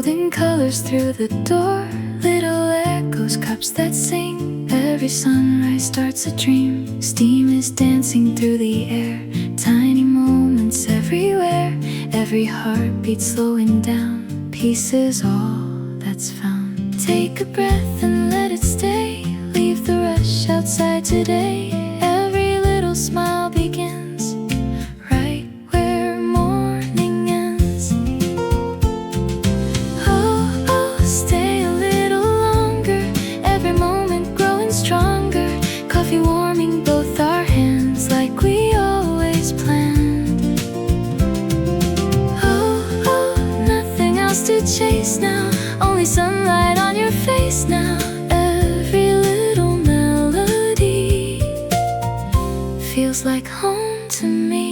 golden colors through the door, little echoes, cups that sing. Every sunrise starts a dream. Steam is dancing through the air, tiny moments everywhere. Every heartbeat slowing down, peace is all that's found. Take a breath and let it stay. Leave the rush outside today. Every little smile begins right where morning ends. Oh, oh, stay a little longer. Every moment growing stronger. Coffee warming both our hands like we always planned. Oh, oh, nothing else to chase now. Only sunlight on your face now. Every little melody feels like home to me.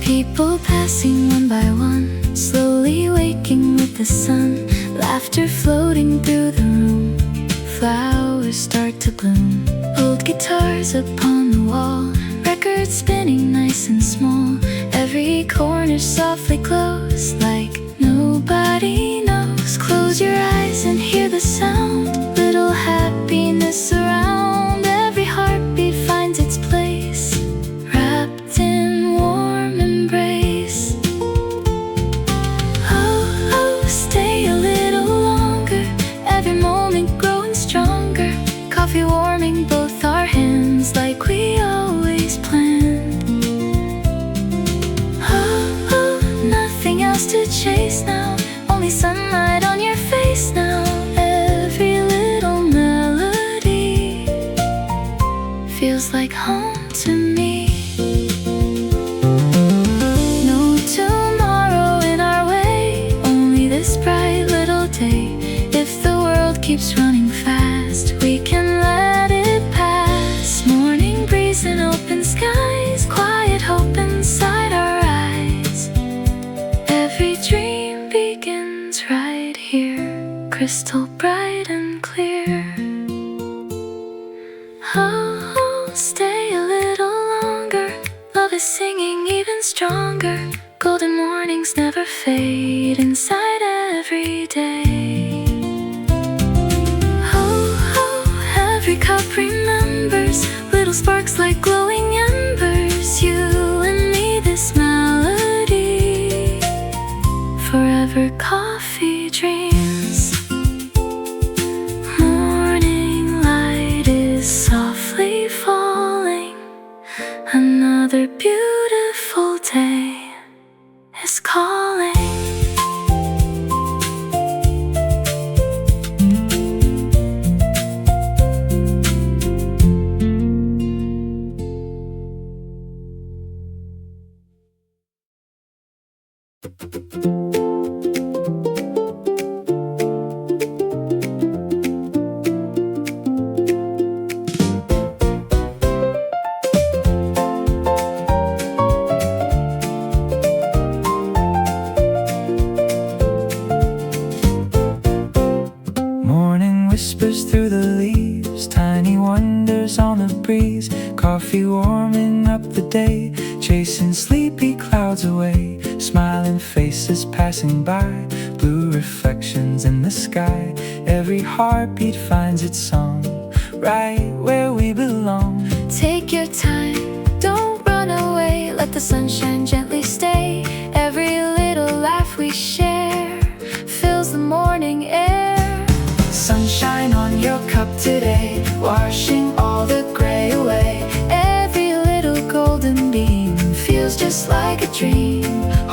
People passing one by one, slowly waking with the sun. Laughter floating through the room, flowers start to bloom. Old guitars upon the wall, records spinning nice and small. Every corner softly closed like nobody knows. Close your eyes and hear the sound, little happiness around. Every heartbeat finds its place, wrapped in warm embrace. Oh, oh, stay a little longer. Every moment growing stronger. Coffee warming both our hands like we always planned. Oh, oh, nothing else to chase now. Only sunlight on your face now. Every little melody feels like home to me. No tomorrow in our way, only this bright little day. If the world keeps running fast, we can let it pass. Morning breeze and open skies, quiet hope inside our eyes. Every dream begins right here, crystal bright and clear. Oh, oh, stay a little longer. Love is singing even stronger. Golden mornings never fade inside every day. Every cup remembers little sparks like glowing embers. You and me, this melody, forever coffee dreams. Morning light is softly falling. Another beautiful day is calling. Morning whispers through the leaves, tiny wonders on the breeze. Coffee warming up the day, chasing sleepy clouds away. Smiling faces passing by, blue reflections in the sky. Every heartbeat finds its song, right where we belong. Take your time, don't run away. Let the sunshine gently stay. Every little laugh we share fills the morning air. Sunshine on your cup today, washing all the gray away. Every little golden beam feels just like a dream.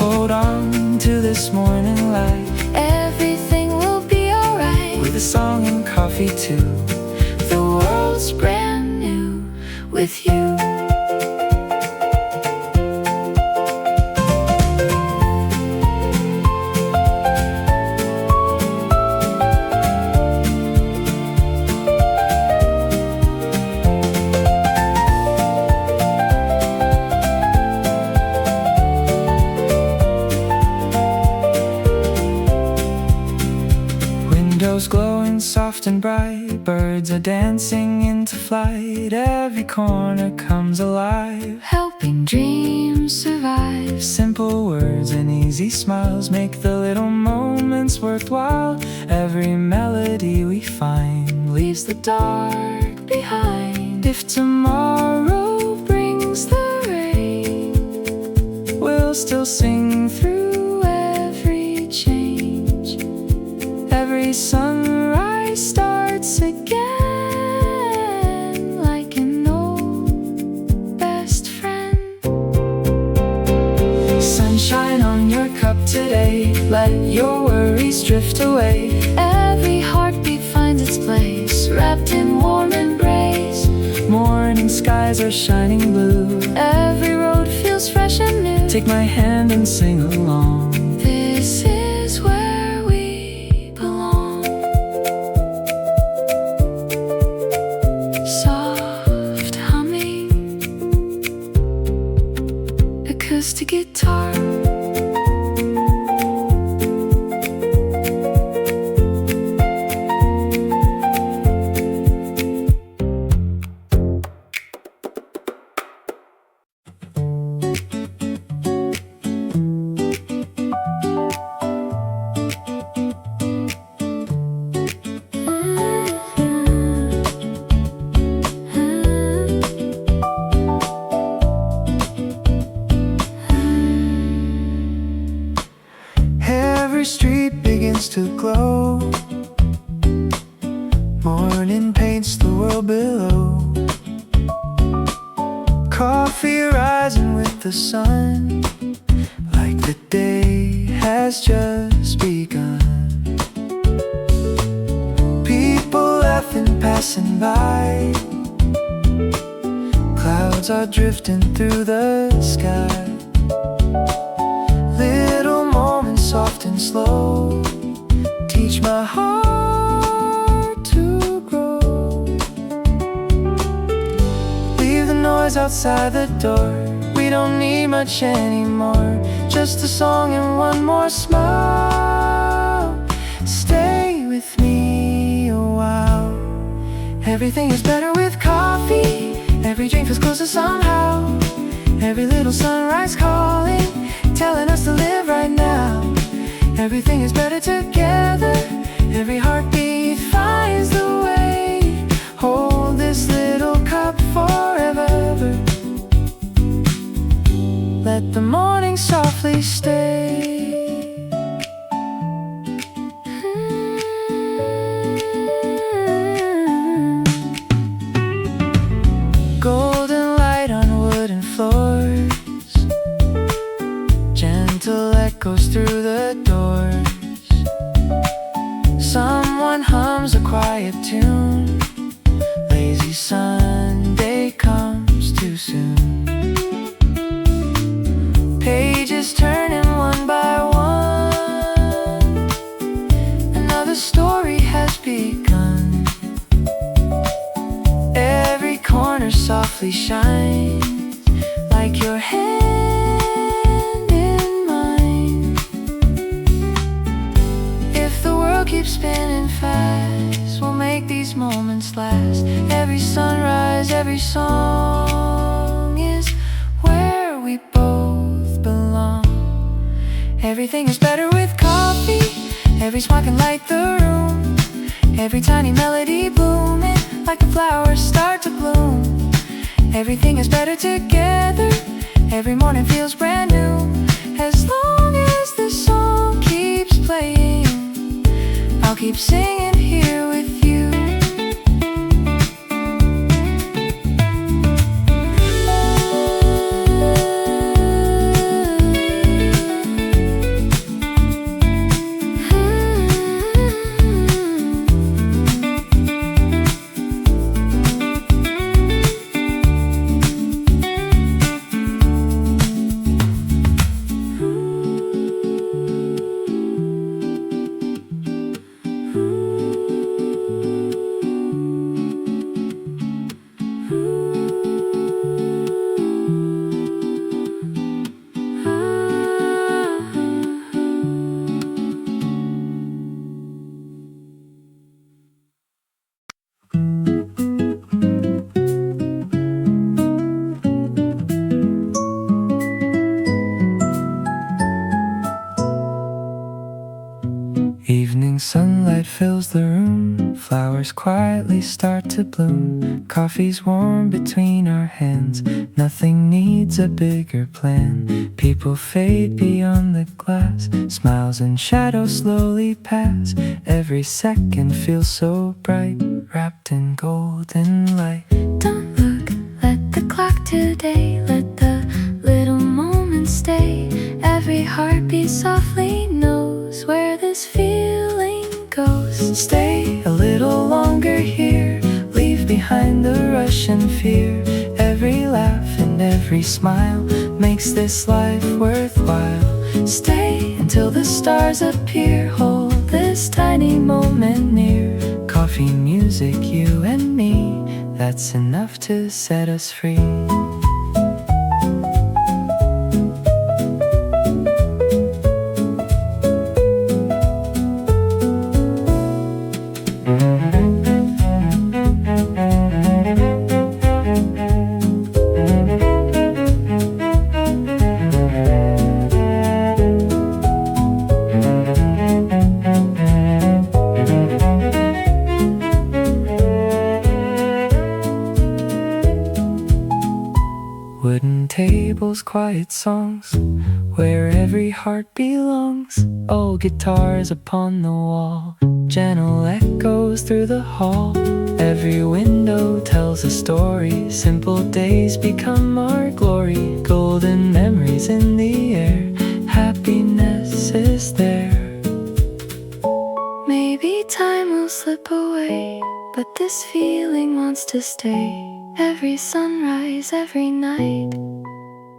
Hold on to this morning light, everything will be alright. with a song and coffee too. The world's brand new with you. Windows glowing soft and bright, birds are dancing into flight. Every corner comes alive, helping dreams survive. Simple words and easy smiles make the little moments worthwhile. Every melody we find leaves the dark behind. If tomorrow brings the rain, we'll still sing through every change. Every sunrise starts again, like an old best friend. Sunshine on your cup today, let your worries drift away. Every heartbeat finds its place, wrapped in warm embrace. Morning skies are shining blue, every road feels fresh and new. Take my hand and sing along. This is where we belong. Soft humming, acoustic guitar. Every street begins to glow. Morning paints the world below. Coffee rising with the sun, like the day has just begun. People laughing, passing by. Clouds are drifting through the sky. Little moments, soft and slow, teach my heart to grow. Leave the noise outside the door, we don't need much anymore. Just a song and one more smile. Stay with me a while. Everything is better with coffee. Every dream feels closer somehow. Every little sunrise calling, telling us to live right now. Everything is better together. Every heartbeat finds the way. Hold this little cup forever. Let the morning softly stay. Golden light on wooden floors, gentle echoes through the doors. Someone hums a quiet tune. Lazy Sunday comes too soon. Pages turning one by one. Another story has begun. Every corner softly shines, like your hand in mine. If the world keeps spinning fast, we'll make these moments last. Every sunrise, every song is where we both belong. Everything is better with coffee. Every smile can light the room. Every tiny melody blooming, like the flowers start to bloom. Everything is better together. Every morning feels brand new. As long as the song keeps playing, I'll keep singing here with you. flowers quietly start to bloom. Coffee's warm between our hands. Nothing needs a bigger plan. People fade beyond the glass. Smiles and shadows slowly pass. Every second feels so bright, wrapped in golden light. Don't look, let the clock today, let the little moments stay. Every heartbeat softly knows where this feeling goes. Stay a little longer here, leave behind the rush and fear. Every laugh and every smile makes this life worthwhile. Stay until the stars appear, hold this tiny moment near. Coffee, music, you and me, that's enough to set us free. Wooden tables, quiet songs, where every heart belongs. Old guitars upon the wall, gentle echoes through the hall. Every window tells a story, simple days become our glory. Golden memories in the air, happiness is there. Maybe time will slip away, but this feeling wants to stay. Every sunrise, every night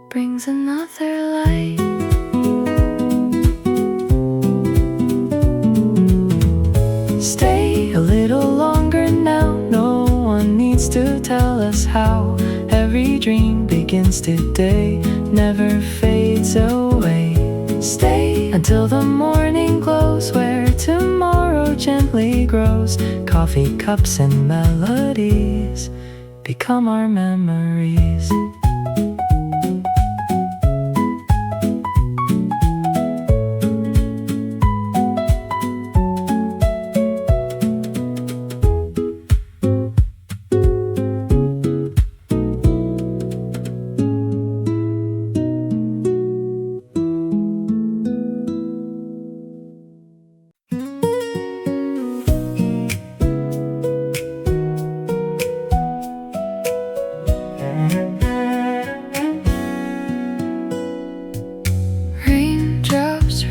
brings another light. Stay a little longer now, no one needs to tell us how. Every dream begins today, never fades away. Stay until the morning glows, where tomorrow gently grows. Coffee cups and melodies become our memories.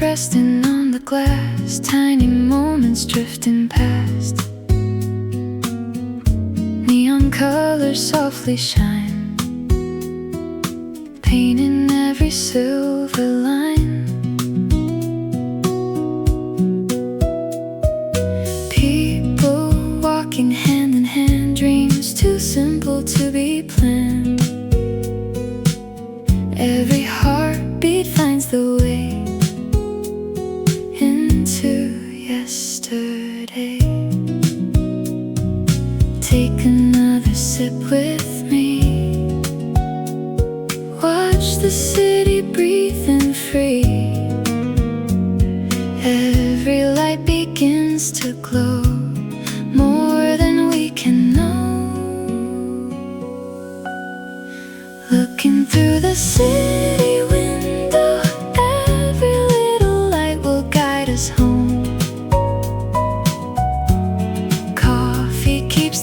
Resting on the glass, tiny moments drifting past. Neon colors softly shine, painting every silver line. People walking hand in hand, dreams too simple to be planned. Every heartbeat finds the way yesterday. Take another sip with me. Watch the city breathing free. Every light begins to glow, more than we can know. Looking through the city window, every little light will guide us home.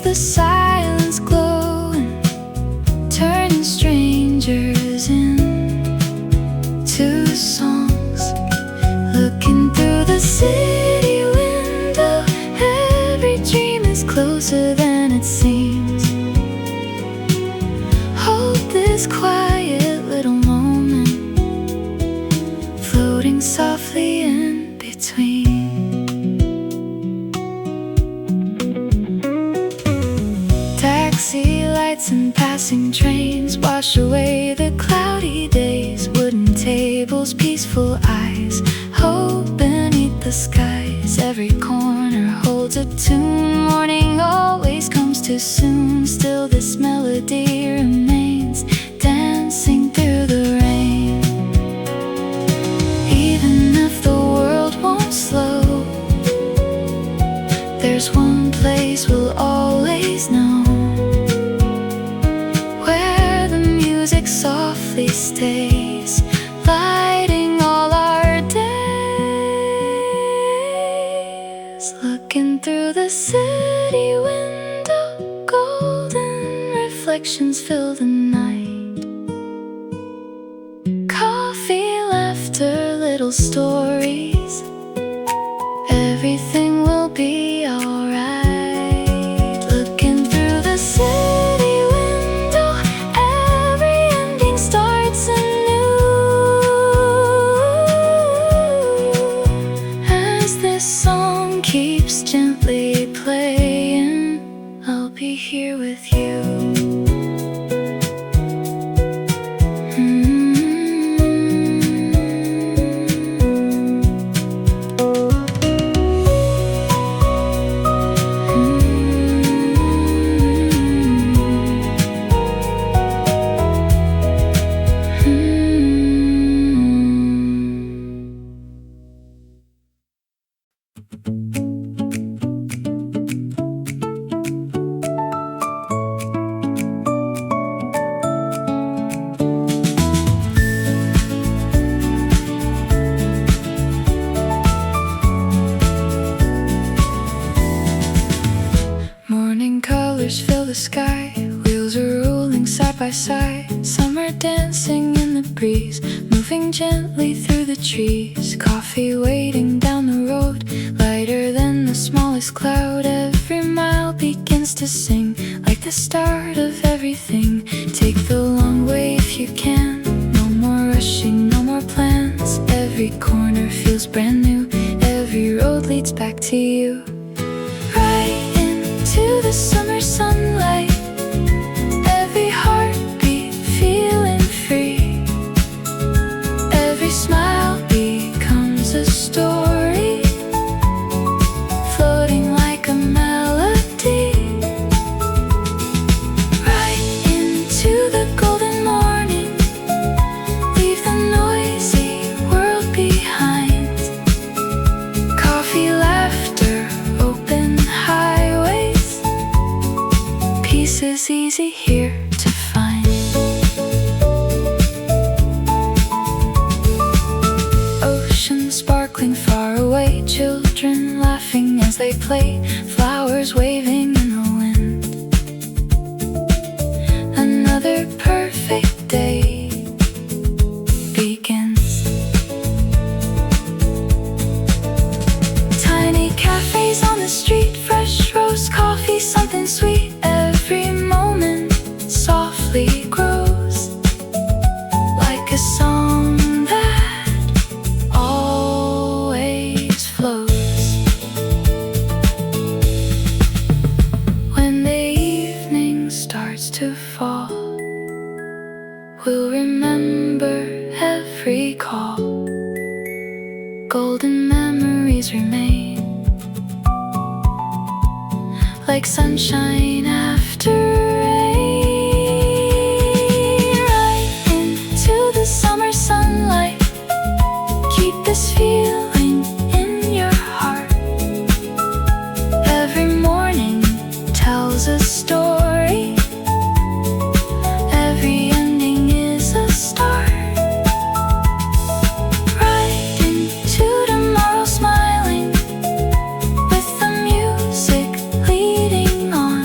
The silence glowing, turning strangers into songs. Looking through the city window, every dream is closer than it seems. Hold this quiet little moment, floating softly in between. Taxi lights and passing trains wash away the cloudy days. Wooden tables, peaceful eyes, hope beneath the skies. Every corner holds a tune, morning always comes too soon. Still this melody remains, dancing through the rain. Even if the world won't slow, there's one place we'll softly stays, lighting all our days. Looking through the city window, golden reflections fill the night. Coffee, laughter, little stories, everything will be alright. Looking through the city window, every ending starts anew. As this song keeps gently playing, I'll be here with you. Morning colors fill the sky, wheels are rolling side by side. Summer dancing in the breeze, moving gently through the trees. Coffee waiting down the road, lighter than the smallest cloud. Every mile begins to sing, like the start of everything. Take the long way if you can, no more rushing, no more plans. Every corner feels brand new, every road leads back to you. To the summer sunlight, every heartbeat feeling free. Every smile becomes a story, floating like a melody. Right into the golden morning, leave the noisy world behind. Coffee, laughter, open highways, peace is easy here to find. Ocean sparkling far away, children laughing as they play, flowers waving in the wind. Another perfect day begins. Tiny cafes on the street, fresh roast coffee, something sweet. Every moment softly grows, like a song that always flows. When the evening starts to fall, we'll remember every call. Golden memories remain, like sunshine after rain. Right into the summer sunlight, keep this feeling in your heart. Every morning tells a story, every ending is a start. Right into tomorrow smiling, with the music leading on.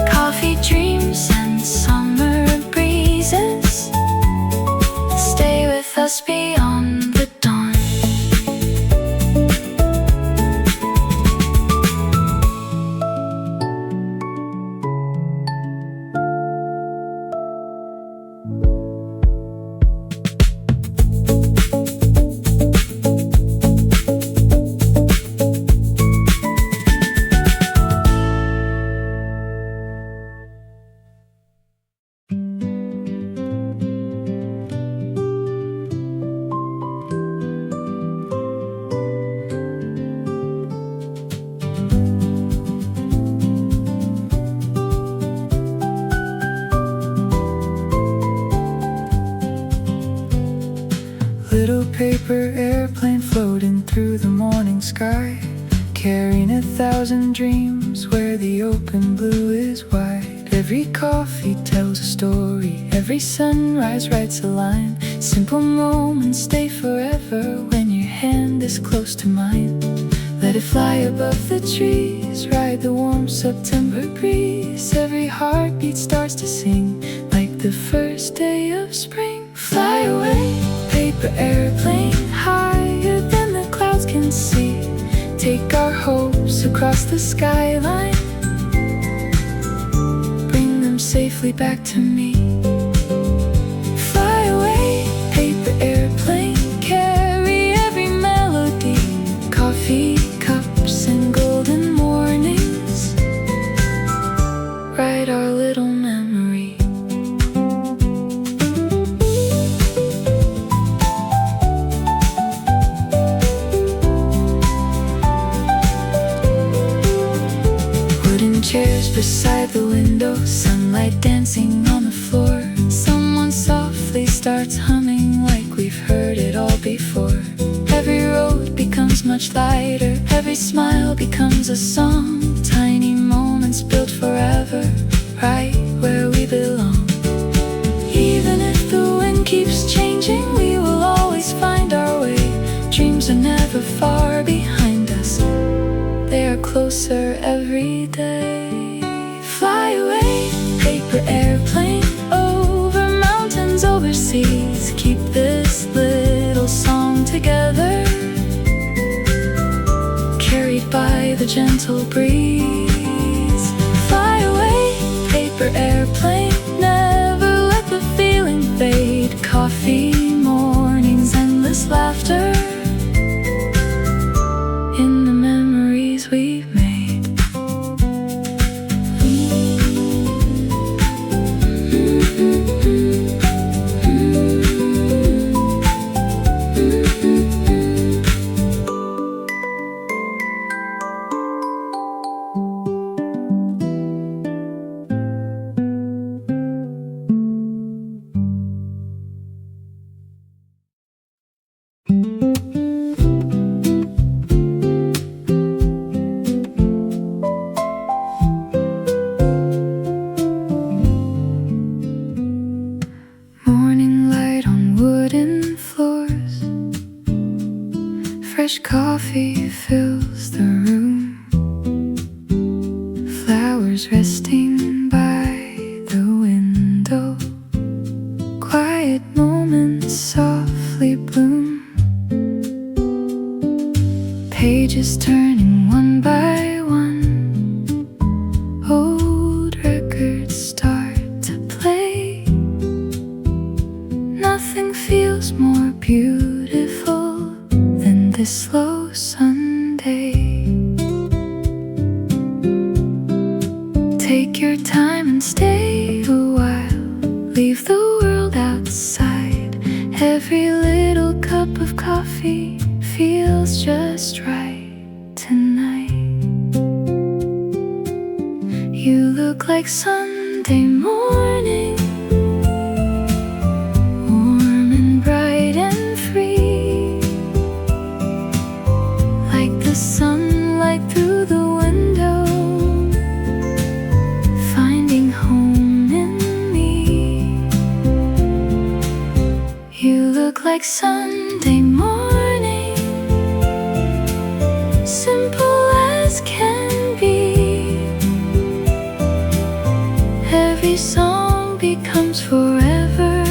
Coffee dreams and summer breezes stay with us beyond the dawn. Little paper airplane floating through the morning sky, carrying 1,000 dreams where the open blue is wide. Every coffee tells a story, every sunrise writes a line. Simple moments stay forever when your hand is close to mine. Let it fly above the trees, ride the warm September breeze. Every heartbeat starts to sing like the first day of spring. Fly away, paper airplane, higher than the clouds can see. Take our hopes across the skyline, bring them safely back to me. Fly away, paper airplane, carry every melody. Coffee cups and golden mornings, write our little memory. Wooden chairs beside the window, sunlight dancing on the floor. Someone softly starts humming like we've heard it all before. Every road becomes much lighter, every smile becomes a song. Tiny moments built forever, right where we belong. Even if the wind keeps changing, we will always find our way. Dreams are never far behind us, they are closer every day. Fly away, paper airplane, over mountains, over seas. Keep this little song together, carried by the gentle breeze. Fly away, paper airplane, never let the feeling fade. Coffee mornings, endless laughter, in the memories we've made. Fresh coffee fills the room, flowers resting by the window. Quiet moments softly bloom, pages turning one by one. Old records start to play. Nothing feels more beautiful than this slow Sunday. Take your time and stay a while, leave the world outside. Every little cup of coffee feels just right tonight. You look like Sunday morning, warm and bright and free, like the sunlight through the window, finding home in me. You look like Sunday morning, simple as can be. Every song becomes forever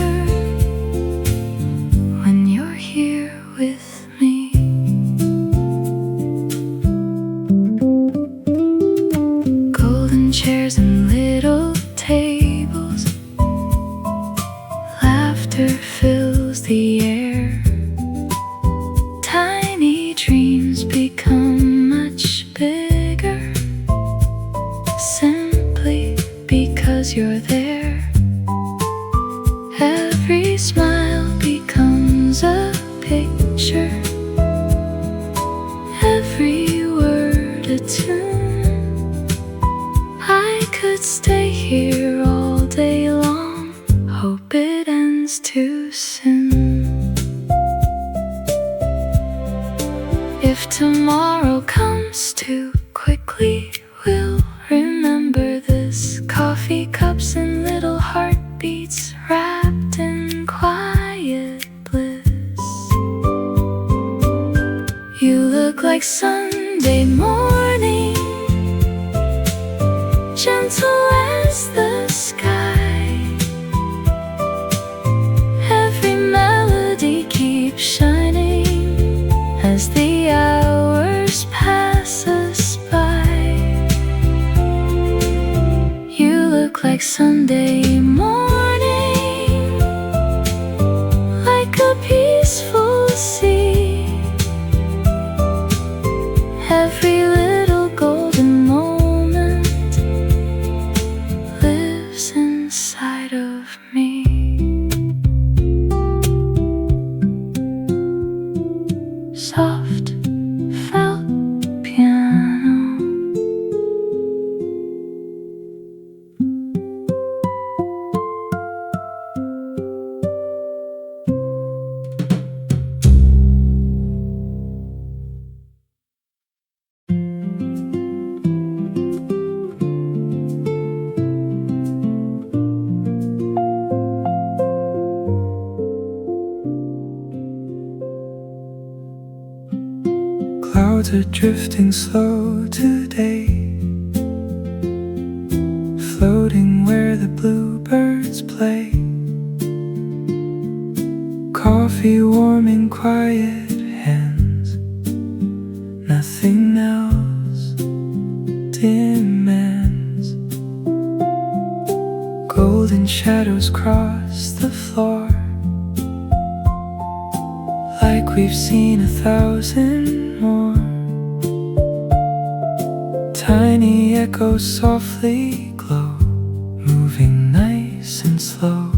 when you're here with me. Golden chairs and little tables, laughter fills the air. Tiny dreams become much bigger, simply because you're there. Every smile becomes a picture, every word a tune. I could stay here all day long, hope it ends too soon. If tomorrow comes too quickly, we'll remember this coffee Coffee cups and little heartbeats wrapped in quiet bliss. You look like Sunday morning, gentle as the sky. Every melody keeps shining as the hours pass us by. You look like Sunday morning, like a peaceful sea. Every little golden moment lives inside of me. Soft felt piano. Clouds are drifting slow today, floating where the bluebirds play. Coffee warm in quiet hands, nothing else demands. Golden shadows cross the floor, like we've seen 1,000 more. Tiny echoes softly glow, moving nice and slow.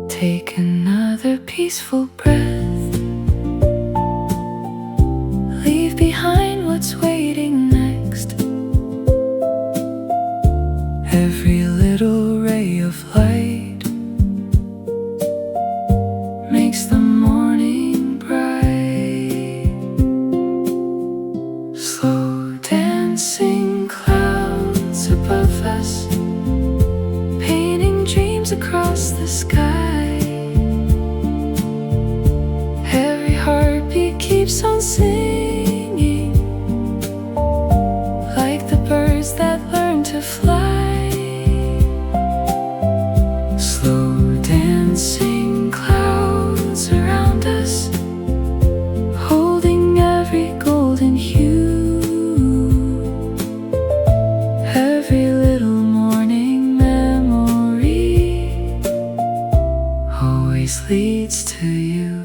Take another peaceful breath, leave behind what's waiting next. Every little ray of light makes the morning bright. Slow dancing clouds above us, painting dreams across the sky. Every heartbeat keeps on singing, like the birds that learn to fly. Slow dancing clouds around us, holding every golden hue. Every little morning memory always leads to you.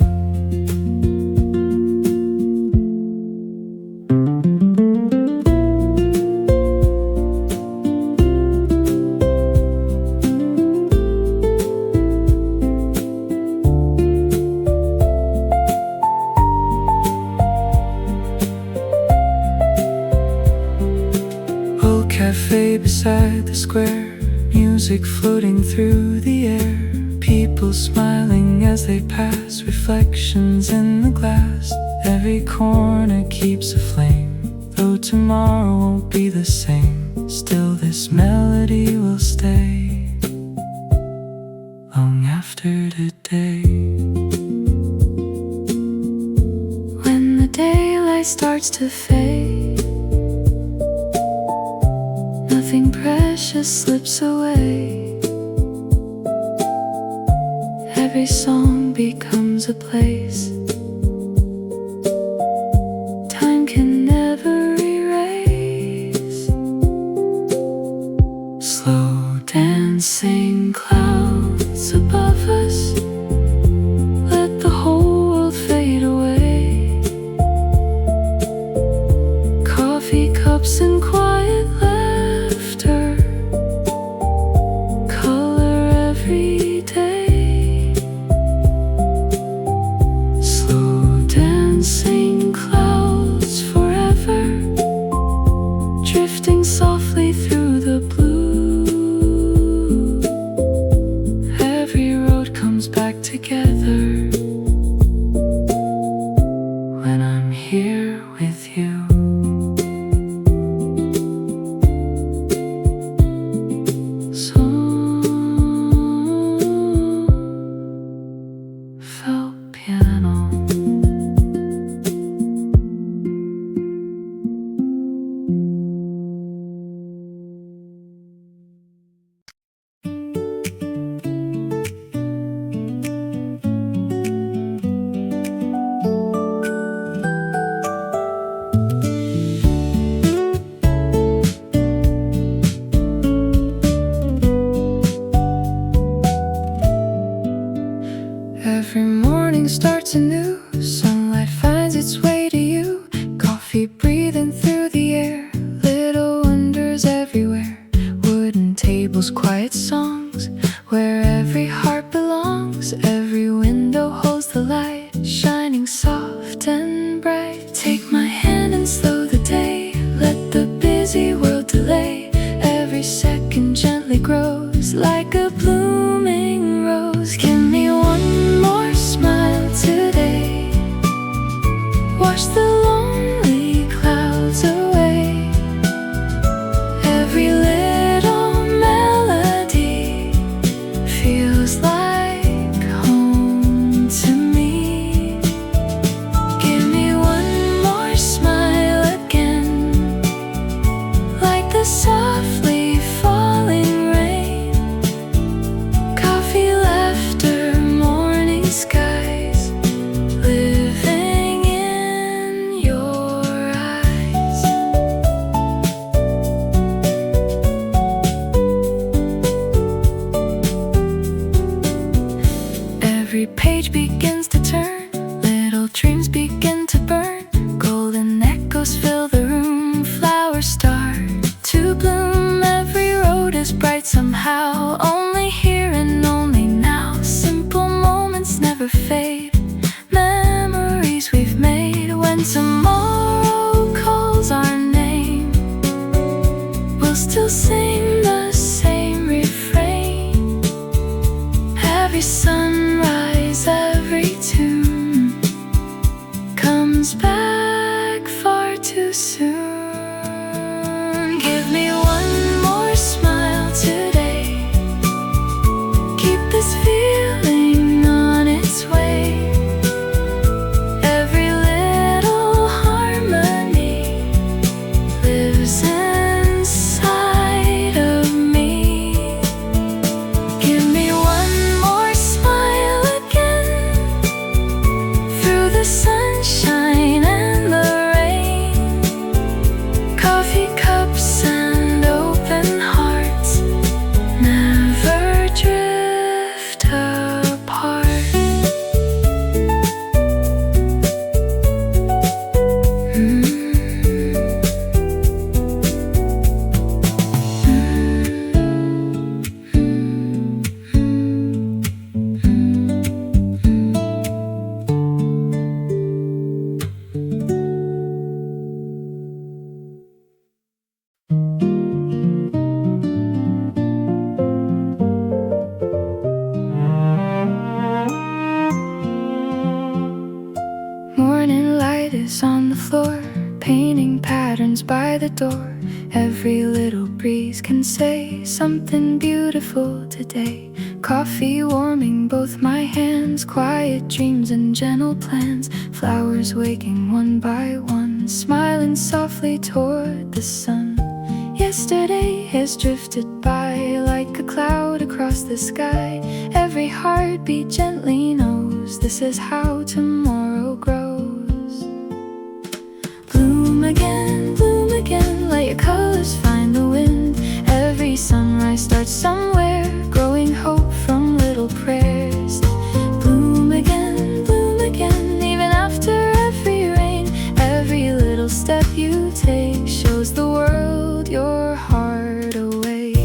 Old cafe beside the square, music floating through the air. People smiling as they pass, reflections in the glass. Every corner keeps a flame, though tomorrow won't be the same. Still this melody will stay long after today. When the daylight starts to fade, nothing precious slips away. Every song becomes a place time can never erase. Slow dancing clouds above us, let the whole world fade away. Coffee cups and quiet laughter color every day. Slow dancing clouds forever, drifting softly through the blue. Every road comes back together when I'm here with you. tables, quiet songs, where every heart belongs. Every window holds the light, shining soft and bright. Take my hand and slow the day, let the busy world delay. Every second gently grows like a blooming rose. Give me one more smile today, wash the lonely clouds away. Every little melody feels like home to me. Give me one more smile again, like the softly falling rain. Coffee, laughter, morning skies, living in your eyes. Every page begins to turn, little dreams begin to burn. Golden echoes fill the room, flowers start to bloom. Every road is bright somehow, only here and only now. Simple moments never fade, memories we've made. When tomorrow calls our name, we'll still sing the same refrain. Every sunrise, every tune comes back far too soon. Give me one more smile today, keep this feeling on its way. Every little harmony lives inside of me. Give me one more smile again, through the sunshine and the rain. Coffee cups and open hearts never drift apart. Morning light is on the floor, painting patterns by the door. Every little breeze can say something beautiful today. Coffee warming both my hands, quiet dreams and gentle plans. Flowers waking one by one, smiling softly toward the sun. Yesterday has drifted by like a cloud across the sky. Every heartbeat gently knows this is how tomorrow grows. Bloom again, let your colors find the wind. Every sunrise starts somewhere, growing hope from little prayers. Bloom again, even after every rain. Every little step you take shows the world your heart awake.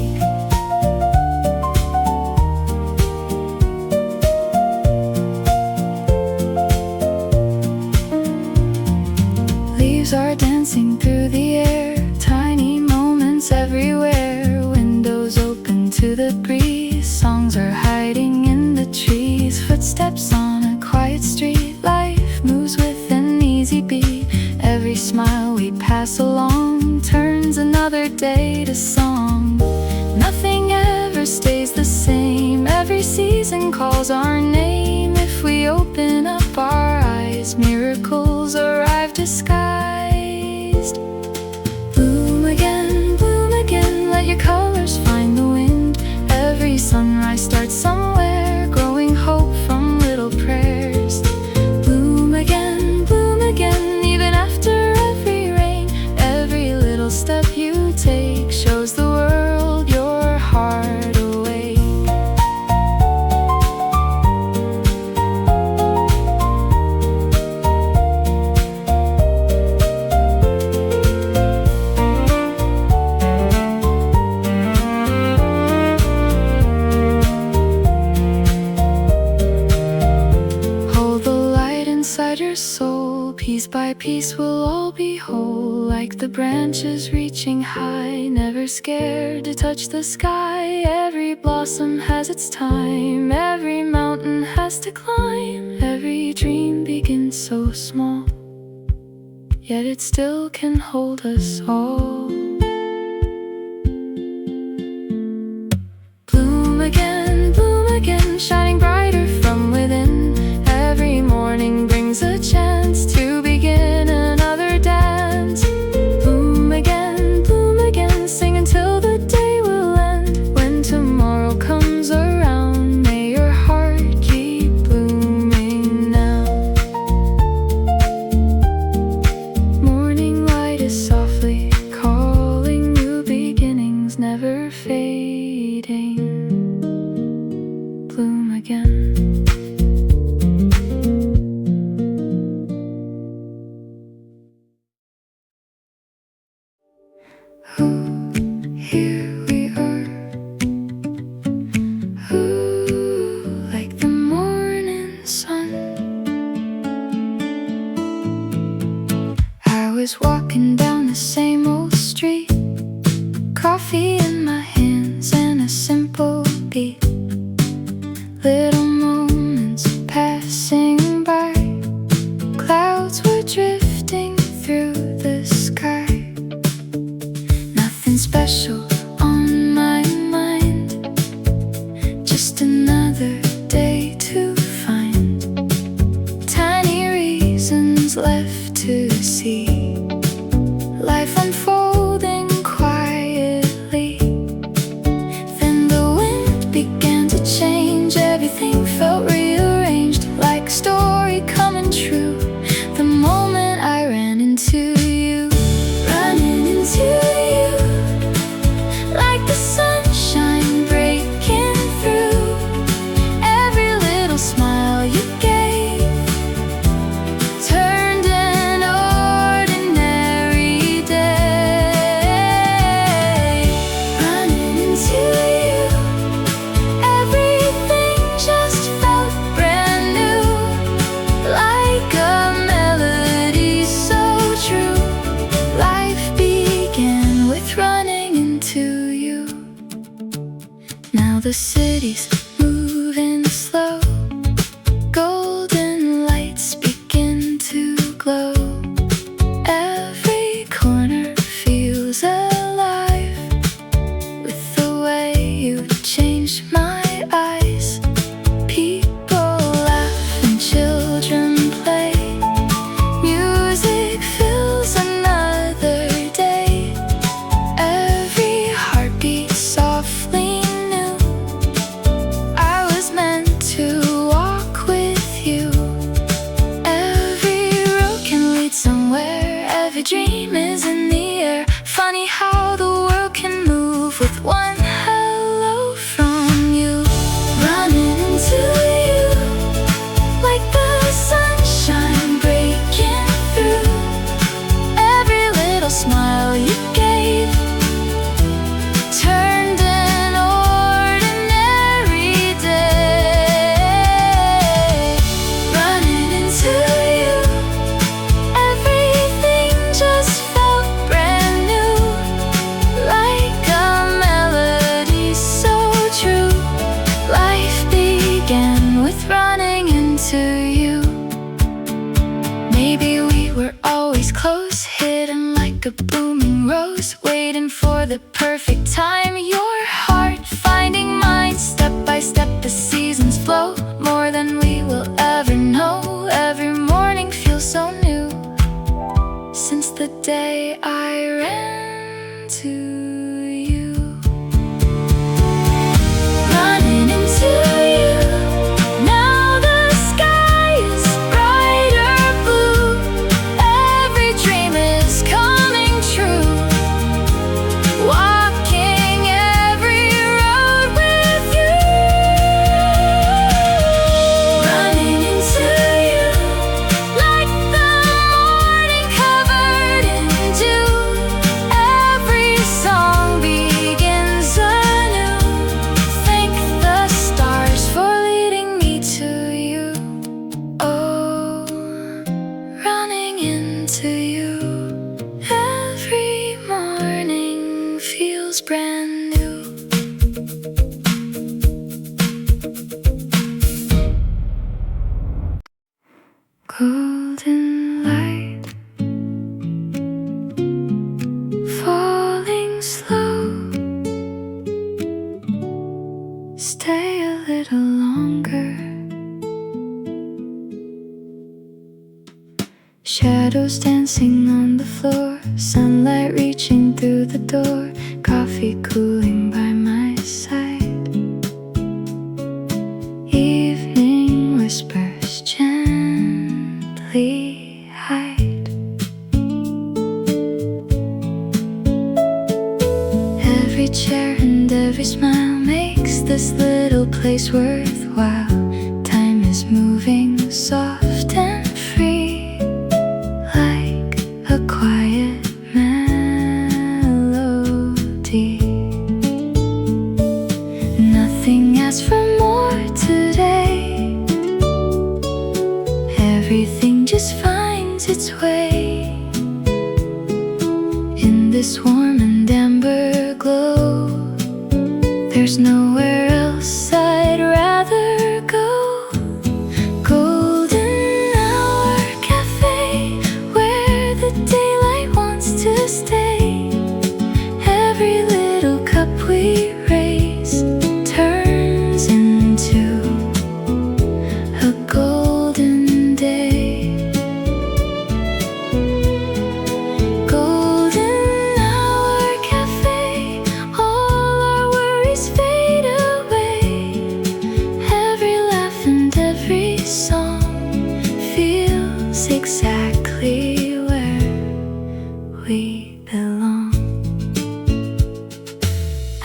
Leaves are dancing through the air, tiny moments everywhere. Windows open to the breeze, songs are hiding in the trees. Footsteps on a quiet street, life moves with an easy beat. Every smile we pass along turns another day to song. Nothing ever stays the same, every season calls our name. If we open up our eyes, miracles arrive disguised. Bloom again, let your colors find the wind. Every sunrise starts somewhere, growing hope from little prayers. Bloom again, even after every rain. Every little step you take shows the world your heart awake. by piece we'll all be whole, like the branches reaching high, never scared to touch the sky. Every blossom has its time, every mountain has to climb. Every dream begins so small, yet it still can hold us all. Bloom again, shining brighter from within. Every morning brings a chance to begin another dance. Bloom again, sing until the day will end. When tomorrow comes around, may your heart keep blooming now. Morning light is softly calling, new beginnings never fading. Bloom again. Here we are, like the morning sun. I was walking down the same old street, coffee in my hands and a simple beat. Little moments passing by, clouds were drifting through the sky. Nothing special on my mind, just another day to find. Tiny reasons left to see, life unfolding quietly. Then the wind began to change, everything felt rearranged, like a story coming true. The moment I ran into you, running into you, like the sunshine breaking through. Every little smile you gave turned an ordinary day. Running into you, everything just felt brand new, like a melody so true. Life began with running into you. Now the city's moving slow, golden lights begin to glow. Every corner feels alive with the way you changed my eyes. People laugh and children play, music fills another day. Every heartbeat softly knew I was meant to walk with you. Every road can lead somewhere, every dream is in the air. Funny how the world can move with one hello from you. Running into you, like the sunshine breaking through. Every little smile you gave turned an ordinary day. Running into you, everything just felt brand new, like a melody so true. Life began with running into you. Maybe we were always close, hidden like a blooming rose, waiting for the perfect time. Your heart finding mine, step by step the seasons flow, more than we will ever know. Every morning feels so new, since the day I ran to you. Running into you, now the sky is brighter blue. Every dream is coming true, walking every road with you. feels brand new. Golden light falling slow. Stay a little longer. Shadows dancing on the floor, sunlight reaching through the door, coffee cooling by my side. Evening whispers gently hide. Every chair and every smile makes this little place worthwhile. Time is moving soft and free, like a quiet melody. Nothing asks for more today. Everything just finds its way in this warm and amber glow. There's nowhere else I'd rather go. Golden hour cafe, where the daylight wants to stay. Every little cup we raise turns into a golden day. Golden hour cafe, all our worries fade away. Every laugh and every song feels exactly where we belong.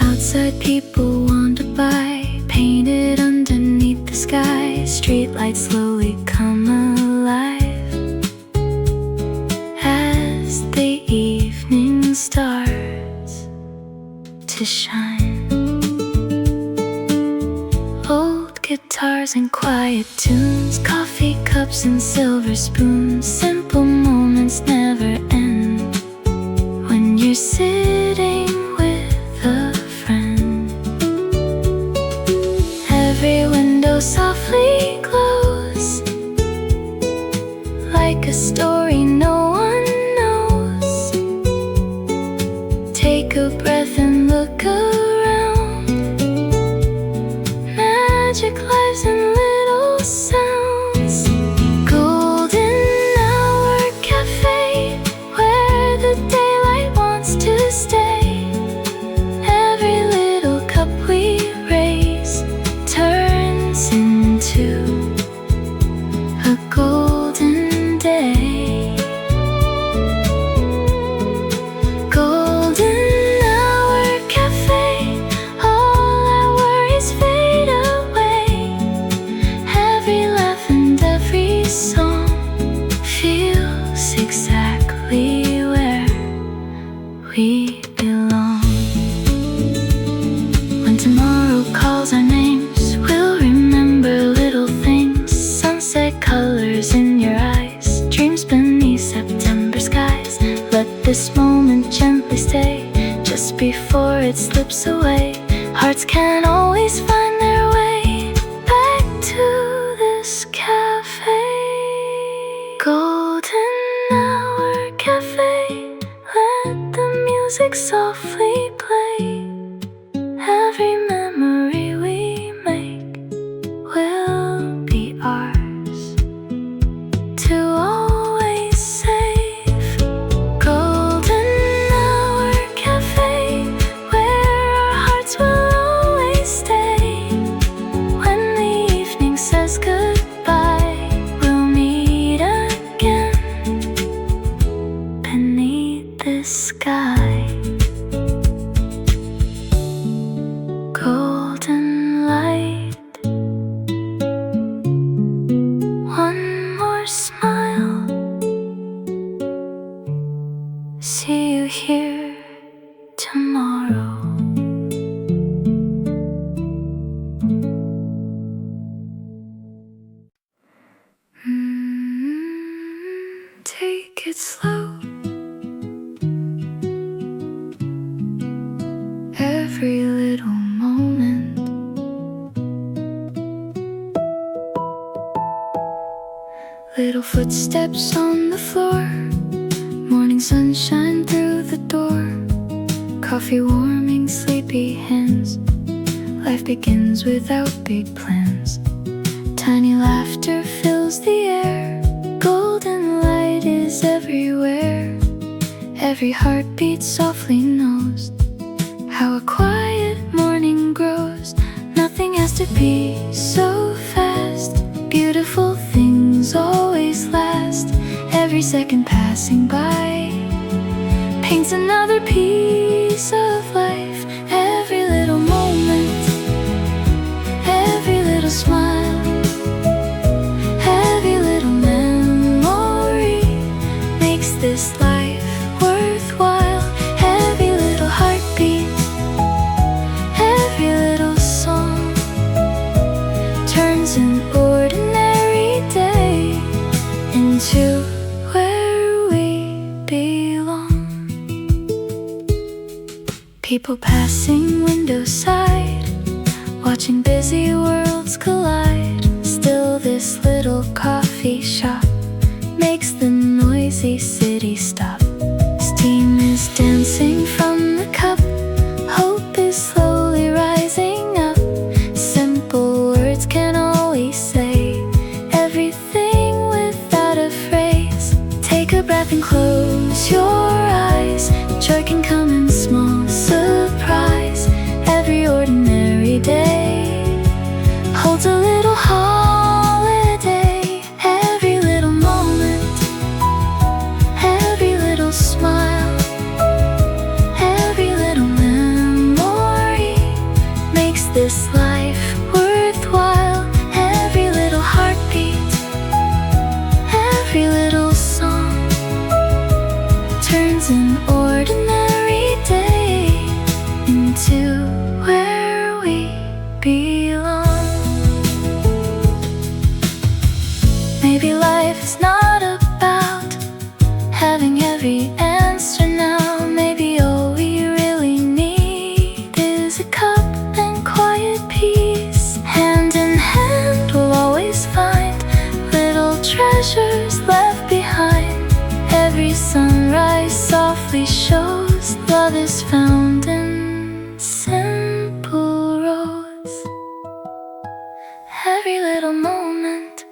Outside people wander by, painted underneath the sky. Streetlights slowly come alive as the evening starts to shine. Old guitars and quiet tunes, coffee cups and silver spoons. Simple moments never end when you're sitting with a friend. Every window softly glows, like a story no one knows. Take a breath and look around. Magic lives in little sounds. Golden hour cafe, where the daylight wants to stay. Every little cup we raise turns into a golden day. Golden hour cafe, all our worries fade away. Every laugh and every song feels exactly where we belong. When tomorrow calls our names, we'll remember little things. Sunset colors in your eyes, dreams beneath September skies. Let this moment gently stay, just before it slips away. Hearts can always find their way back to this cafe. Golden hour cafe, let the music softly play. Every memory we make will be ours to always save. Golden hour cafe, where our hearts will always stay. When the evening says goodbye, we'll meet again beneath the sky. Golden light, one more smile. See you here tomorrow. Take it slow. Little footsteps on the floor, morning sunshine through the door, coffee warming sleepy hands. Life begins without big plans. Tiny laughter fills the air, golden light is everywhere. Every heartbeat softly knows how a quiet morning grows. Nothing has to be so fast, beautiful things always last. Every second passing by paints another piece of life. Every little moment, every little smile, every little memory makes this life worthwhile. Every little heartbeat, every little song turns an ordinary day into where we belong. People passing window side, watching busy worlds collide. Still this little coffee shop makes the noisy city stop. Steam is dancing from the cup, hope is slowly rising up. Simple words can always say everything without a phrase. Take a breath and close your eyes. Joy can come in small surprise. Every ordinary day holds a little holiday. Every little moment, every little smile, every little memory makes this life worthwhile. Every little heartbeat, every little song turns an ordinary day into where we belong. Maybe life is not about having every answer now. Maybe all we really need is a cup and quiet peace. Hand in hand we'll always find little treasures left behind. Every sunrise softly shows love is found in simple roads. Every little moment,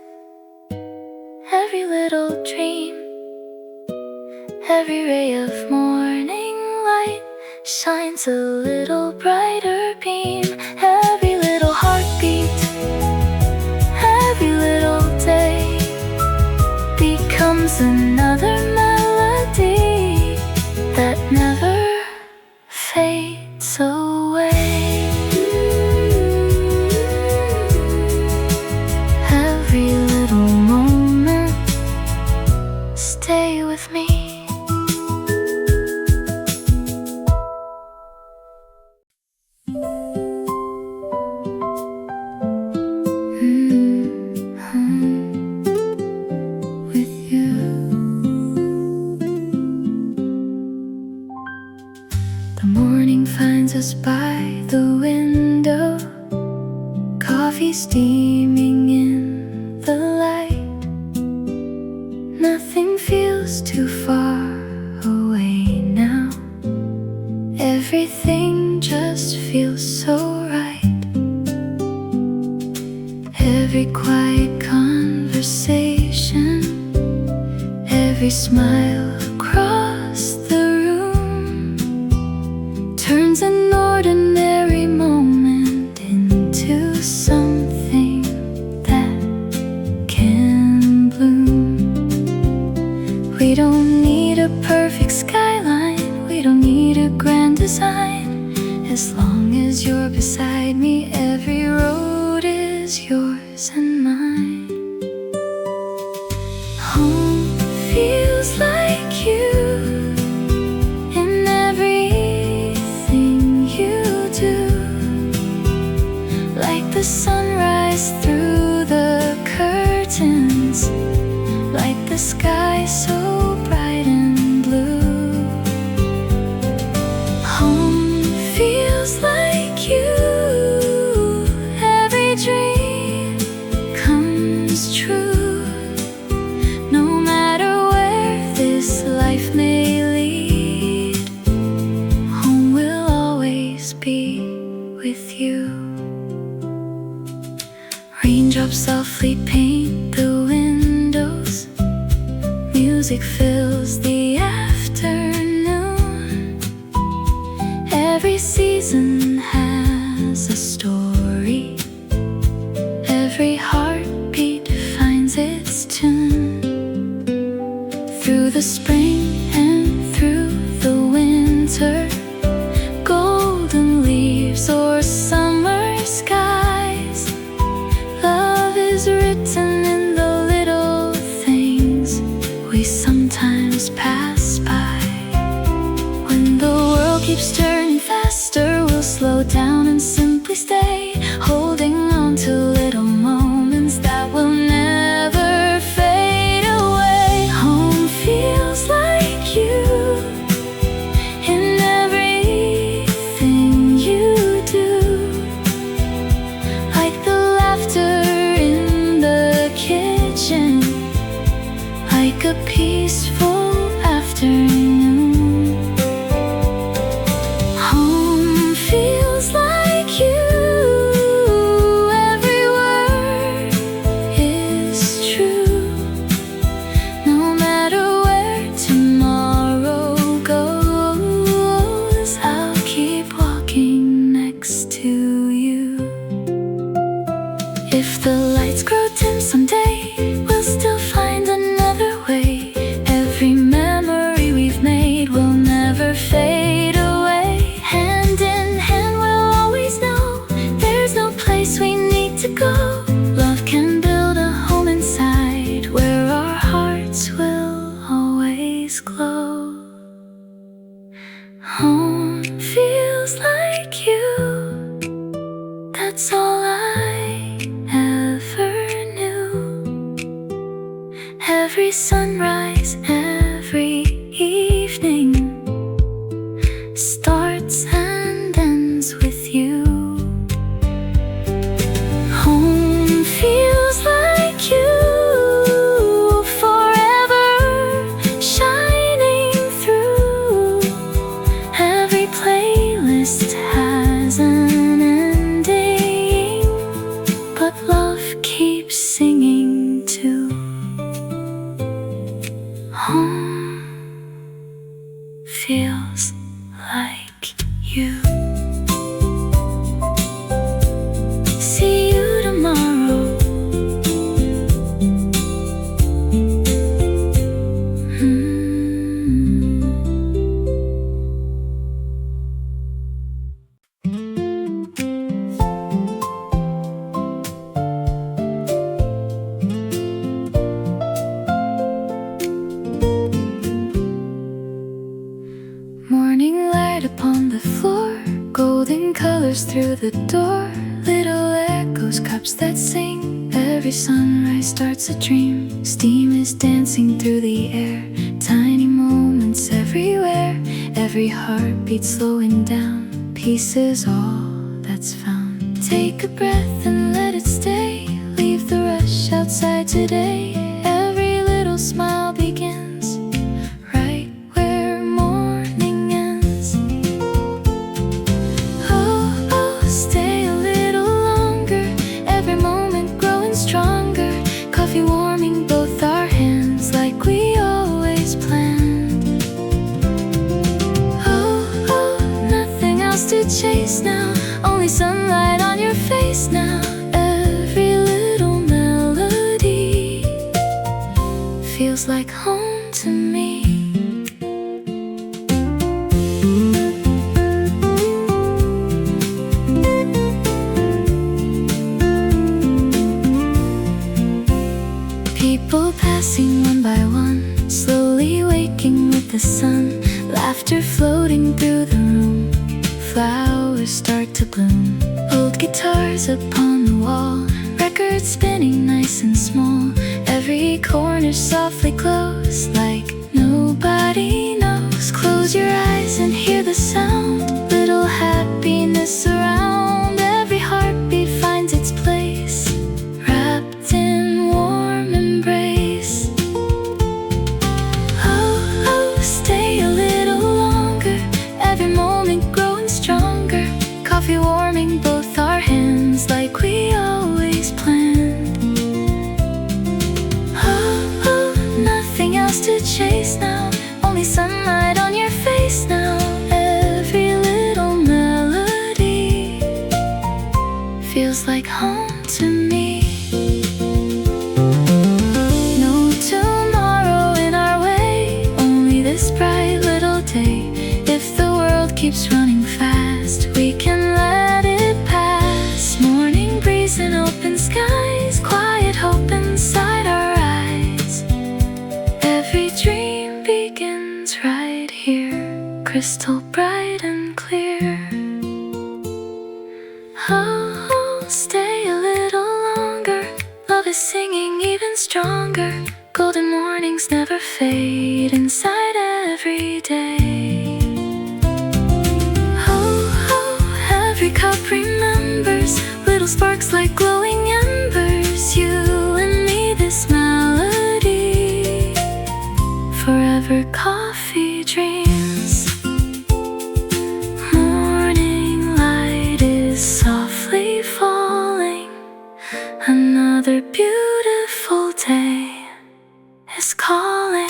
every little dream, every ray of morning light shines a little brighter beam. Every little heartbeat, every little day becomes another melody that never fades away. Every little moment, stay with me. With you. The morning finds us by the window, coffee steaming in the light. Nothing feels too far away now. Everything just feels so right. Every quiet conversation, every smile across the room turns an ordinary moment into something that can bloom. We don't need a perfect skyline, we don't need a grand design. As long as you're beside me, every road is yours and mine. Home feels like you in everything you do, like the sunrise through the curtains, like the sky so bright and blue. Home feels like you. Every dream comes true. always be with you. Raindrops softly paint the windows. Music fills the afternoon. Every season has a story. Every heartbeat finds its tune. Through the spring and through the winter, golden leaves or summer skies, love is written in the little things we sometimes pass by. When the world keeps turning faster, we'll slow down and simply stay, holding on to little moments that will never fade away. Home feels like you in everything you do, like the laughter in the kitchen, like a peaceful afternoon. Home feels like you, every word is true. No matter where tomorrow goes, I'll keep walking next to you. If the lights grow dim someday, we'll still find another way. Every memory we've made will never fade away. Hand in hand we'll always know there's no place we need to go. Love can build a home inside where our hearts will always glow. Home feels like you, that's all I ever knew. Every sunrise, every evening starts and ends with you. Home feels like you, forever shining through. Every playlist has an ending, but love keeps singing too. Home feels like you. See you tomorrow. Morning light upon the floor, golden colors through the door. Little echoes, cups that sing. Every sunrise starts a dream. Steam is dancing through the air. Tiny moments everywhere. Every heartbeat slowing down. Peace is all that's found. Take a breath and let it stay. Leave the rush outside today. Every little smile begins right where morning ends. Oh, oh, stay a little longer. Every moment growing stronger. Coffee warming both our hands like we always planned. Oh, oh, nothing else to chase now. Only sunlight on your face now. Every little melody feels like home to me. People passing one by one, slowly waking with the sun. Laughter floating through the room. Flowers start to bloom. Old guitars upon the wall. Records spinning nice and small. Every corner softly closed like nobody knows. Close your eyes and hear the sound. Little happiness around. Every heartbeat finds its place, wrapped in warm embrace. Oh, oh, stay a little longer. Every moment growing stronger. feels like home to me. No tomorrow in our way, only this bright little day. If the world keeps running fast, we can let it pass. Morning breeze and open skies, quiet hope inside our eyes. Every dream begins right here, crystal bright and clear. Oh, stay a little longer. Love is singing even stronger. Golden mornings never fade inside every day. Every cup remembers little sparks like glowing embers. You and me, this melody, forever coffee dreams. Morning light is softly falling. Another beautiful day is calling.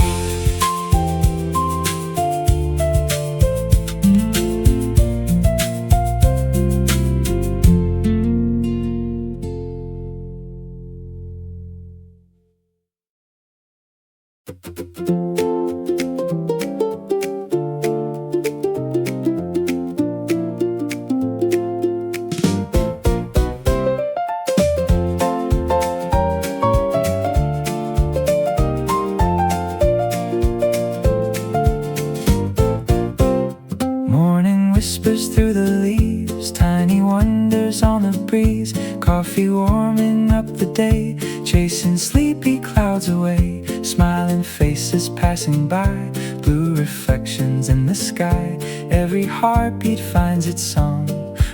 Morning whispers through the leaves, tiny wonders on the breeze. Coffee warming up the day, chasing sleepy clouds away. Smiling faces passing by, blue reflections in the sky. Every heartbeat finds its song,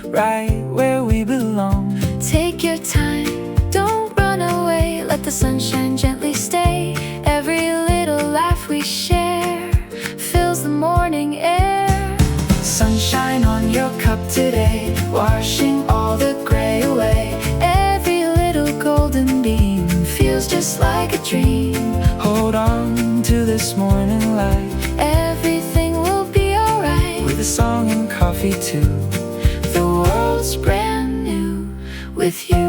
right where we belong. Take your time, don't run away. Let the sunshine gently stay. Every little laugh we share fills the morning air. Sunshine on your cup today, washing all the gray away. Every little golden beam feels just like a dream. Hold on to this morning light, everything will be alright. with a song and coffee too. The world's brand new with you.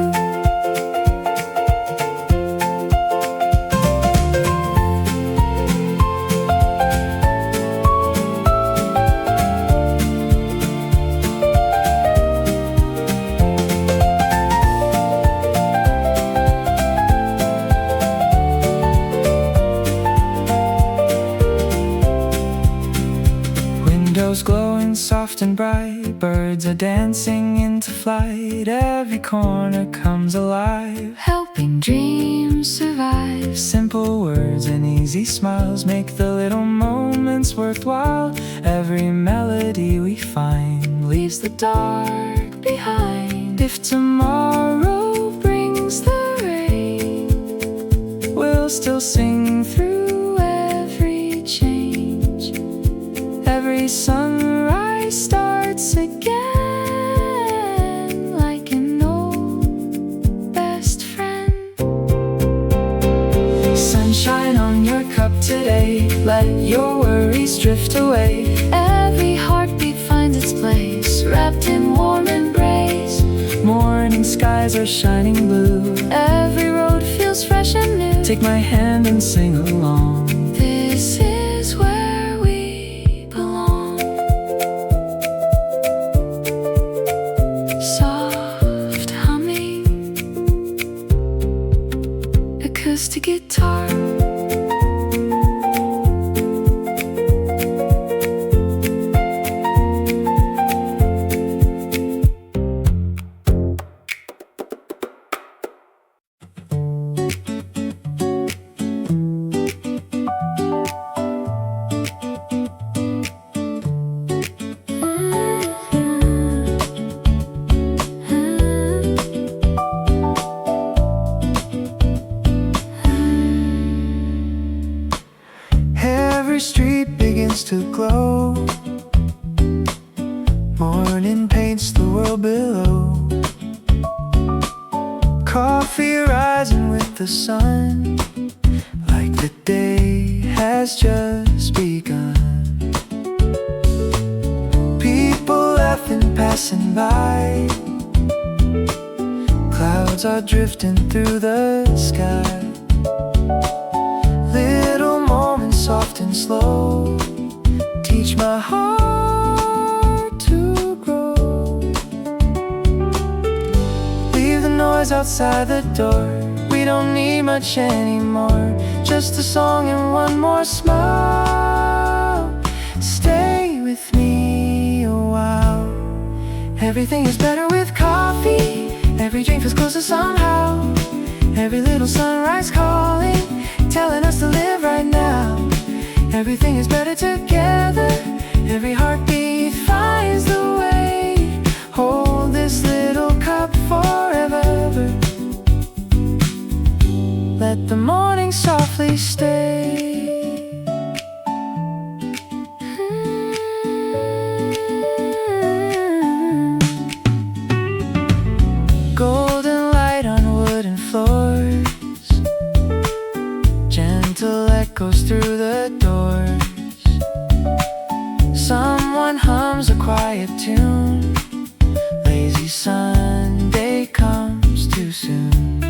Windows glowing soft and bright, birds are dancing into flight. Every corner comes alive, Helping dreams survive. simple words and easy smiles make the little moments worthwhile. Every melody we find leaves the dark behind. If tomorrow brings the rain, we'll still sing through every change. Every sunrise starts again, like an old best friend. Sunshine on your cup today, let your worries drift away. Every heartbeat finds its place, wrapped in warm embrace. Morning skies are shining blue, Every road feels fresh and new. take my hand and sing along. This is where we belong. Soft humming, acoustic guitar. Every street begins to glow, morning paints the world below. Coffee rising with the sun, like the day has just begun. People laughing, passing by, Clouds are drifting through the sky. Little moments soft and slow teach my heart to grow. Leave the noise outside the door. We don't need much anymore. Just a song and one more smile. Stay with me a while. Everything is better with coffee. Every dream feels closer somehow. Every little sunrise calling, telling us to live right now. Everything is better together. Every heartbeat finds the way. Hold this little cup forever. Let the morning softly stay. Golden light on wooden floors, gentle echoes through the doors. Someone hums a quiet tune. Lazy Sunday comes too soon.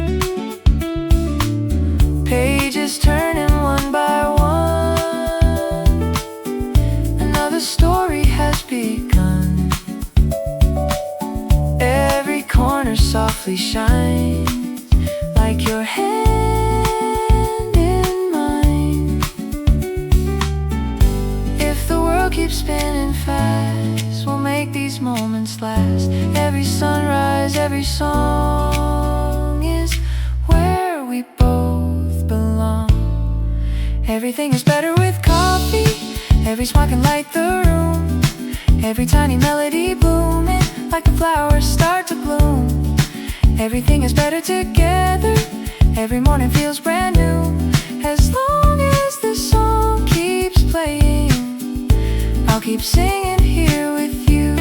Pages turning one by one. Another story has begun. Every corner softly shines like your hand in mine. If the world keeps spinning fast, we'll make these moments last. Every sunrise, every song is where we both belong. Everything is better with coffee. Every smile can light the room. Every tiny melody blooming like a flower start to bloom. Everything is better together. Every morning feels brand new. As long as the song keeps playing, I'll keep singing here with you.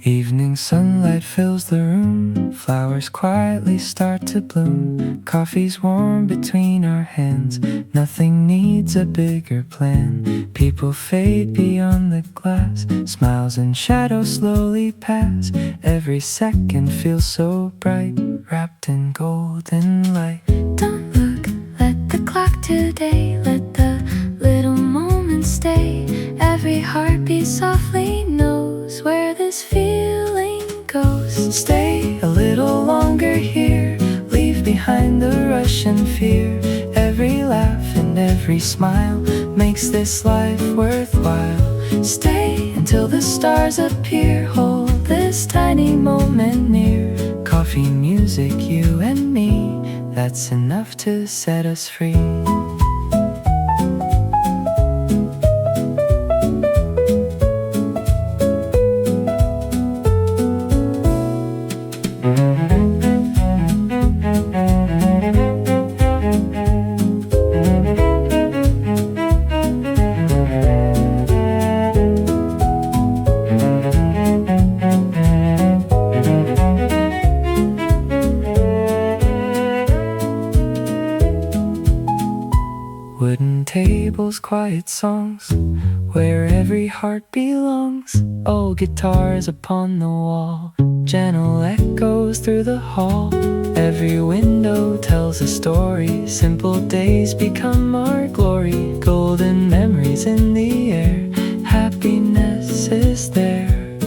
Evening sunlight fills the room. Flowers quietly start to bloom. Coffee's warm between our hands. Nothing needs a bigger plan. People fade beyond the glass. Smiles and shadows slowly pass. Every second feels so bright, wrapped in golden light. Don't look, let the clock today. Let the little moments stay. Every heartbeat softly knows where this feeling goes. Stay a little longer here. Leave behind the rush and fear. Every laugh and every smile makes this life worthwhile. Stay until the stars appear. Hold this tiny moment near. Coffee, music, you and me. That's enough to set us free. Wooden tables, quiet songs, where every heart belongs. Old guitars upon the wall, gentle echoes through the hall. Every window tells a story. Simple days become our glory. Golden memories in the air. Happiness is there.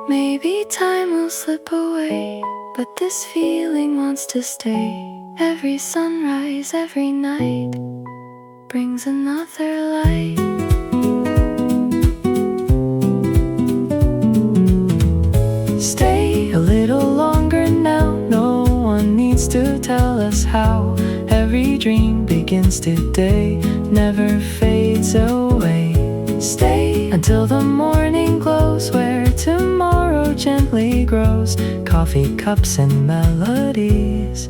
Maybe time will slip away, but this feeling wants to stay. Every sunrise, every night brings another light. Stay a little longer now, no one needs to tell us how. Every dream begins today, never fades away. Stay until the morning glows, where tomorrow gently grows. Coffee cups and melodies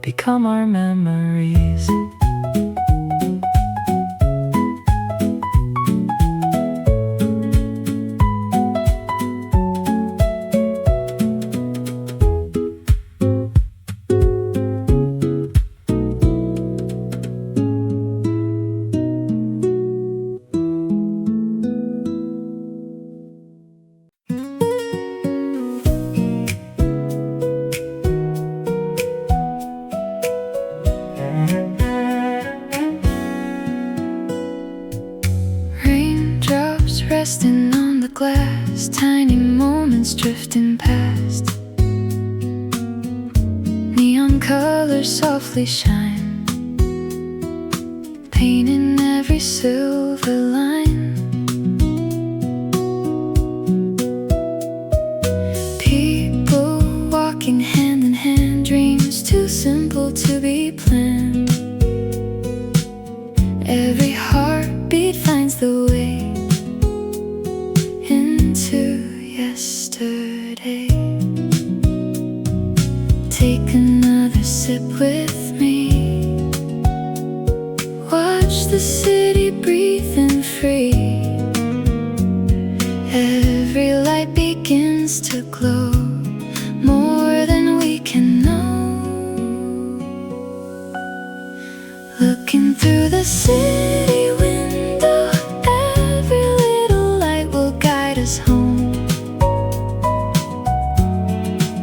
become our memories. Raindrops resting on the glass, tiny moments drifting past. Neon colors softly shine, painting every silver line. People walking hand in hand, dreams too simple to be planned. Every heartbeat finds the way into yesterday. Take another sip with me, watch the city breathing free. Every light begins to glow, more than we can know. Looking through the city window, every little light will guide us home.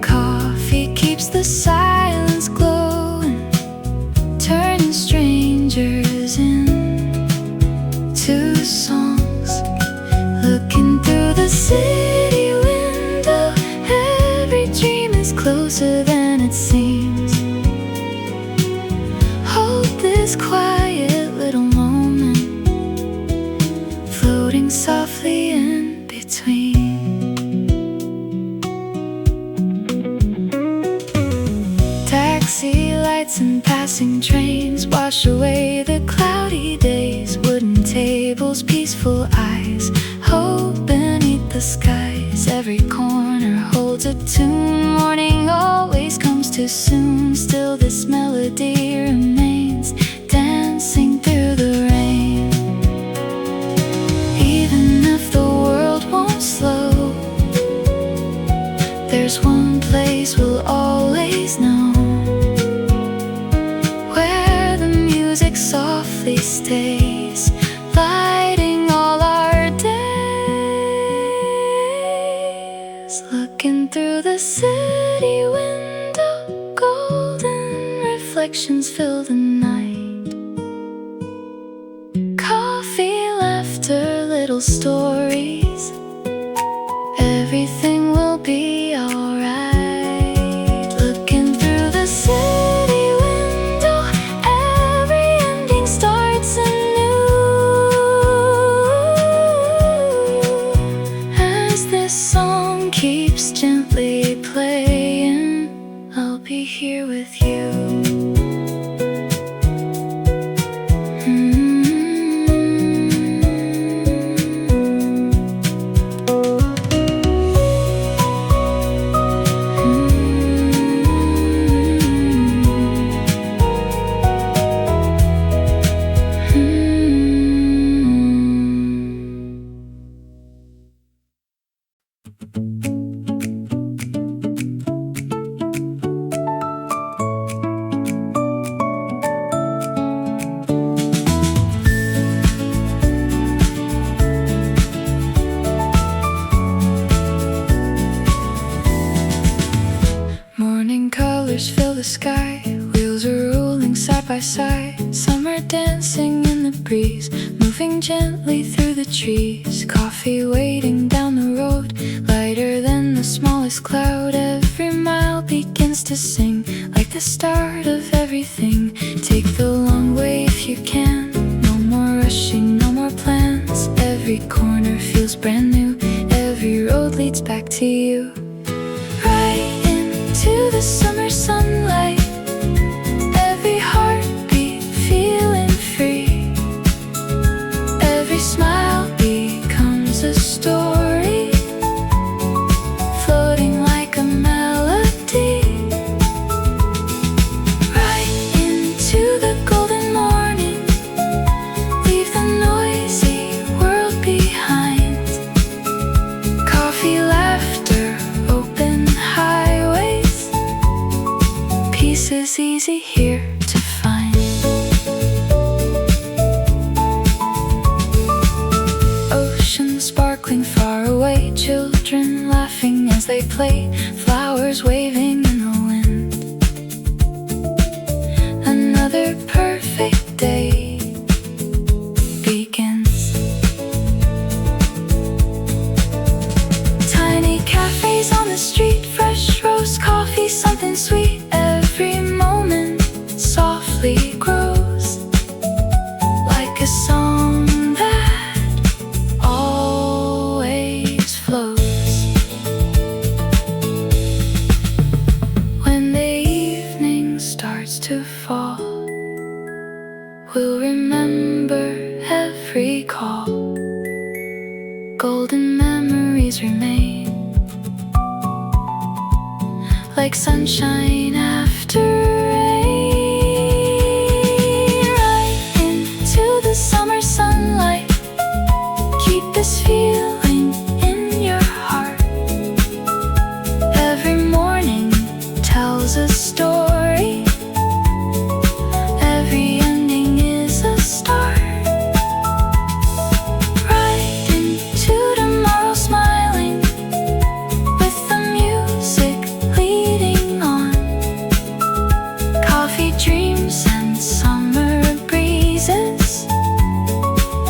Coffee keeps the silence glowing, turning strangers into songs. Looking through the city window, every dream is closer than it seems. Hold this quiet little moment, floating softly in between. Taxi lights and passing trains wash away the cloudy days. Wooden tables, peaceful eyes, hope beneath the skies. Every corner holds a tune, morning always comes too soon. Still this melody remains, dancing through the rain. Even if the world won't slow, there's one place we'll always know, where the music softly stays, lighting all our days. Looking through the city window, golden reflections fill the night. Coffee, laughter, little stories, everything will be alright. Looking through the city window, every ending starts anew. As this song keeps gently playing, I'll be here with you. Fill the sky, wheels are rolling side by side. Summer dancing in the breeze, moving gently through the trees. Coffee waiting down the road, lighter than the smallest cloud. Every mile begins to sing, like the start of everything. Take the long way if you can. No more rushing, no more plans. Every corner feels brand new. Every road leads back to you. Right into the summer sunlight. Every heartbeat feeling free. Every smile becomes a story, floating like a melody. Right into the golden morning. Leave the noisy world behind. Coffee, laughter, open highways. Peace is easy here to find. Ocean sparkling far away. Children laughing as they play. Flowers waving in the wind. Another perfect day begins. Tiny cafes on the street. Fresh roast coffee, something sweet. Every moment softly grows, like a song that always flows. When the evening starts to fall, we'll remember every call. Golden memories remain, like sunshine after rain. Right into the summer sunlight. Keep this feeling in your heart. Every morning tells a story. Every ending is a start. Right into tomorrow smiling, with the music leading on. Coffee dreams and summer breezes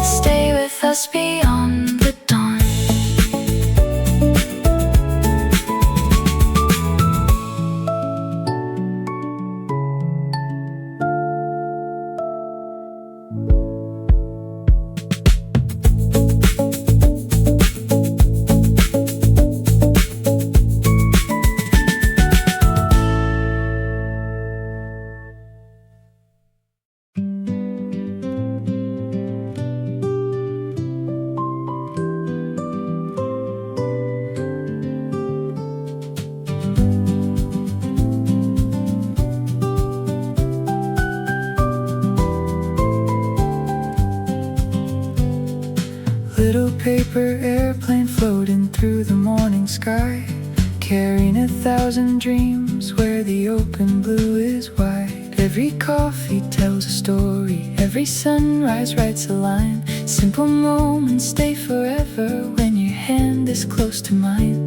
stay with us beyond the dawn. Little paper airplane floating through the morning sky, carrying 1,000 dreams where the open blue is wide. Every coffee tells a story, every sunrise writes a line. Simple moments stay forever when your hand is close to mine.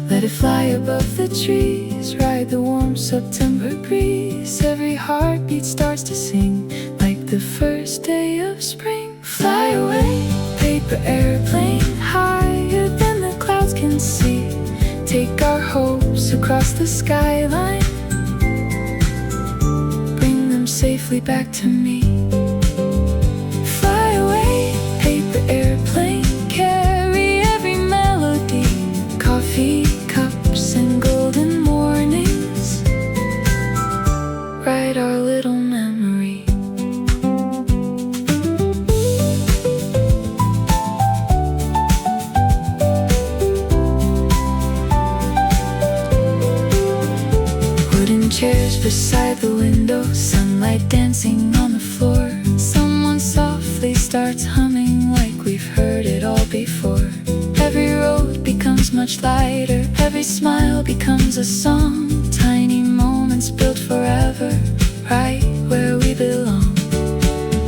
Let it fly above the trees, ride the warm September breeze. Every heartbeat starts to sing, like the first day of spring. Fly away, paper airplane, higher than the clouds can see. Take our hopes across the skyline, bring them safely back to me. Fly away, paper airplane, carry every melody. Coffee cups and golden mornings, write our little memory. Chairs beside the window, sunlight dancing on the floor. Someone softly starts humming like we've heard it all before. Every road becomes much lighter, every smile becomes a song. Tiny moments built forever, right where we belong.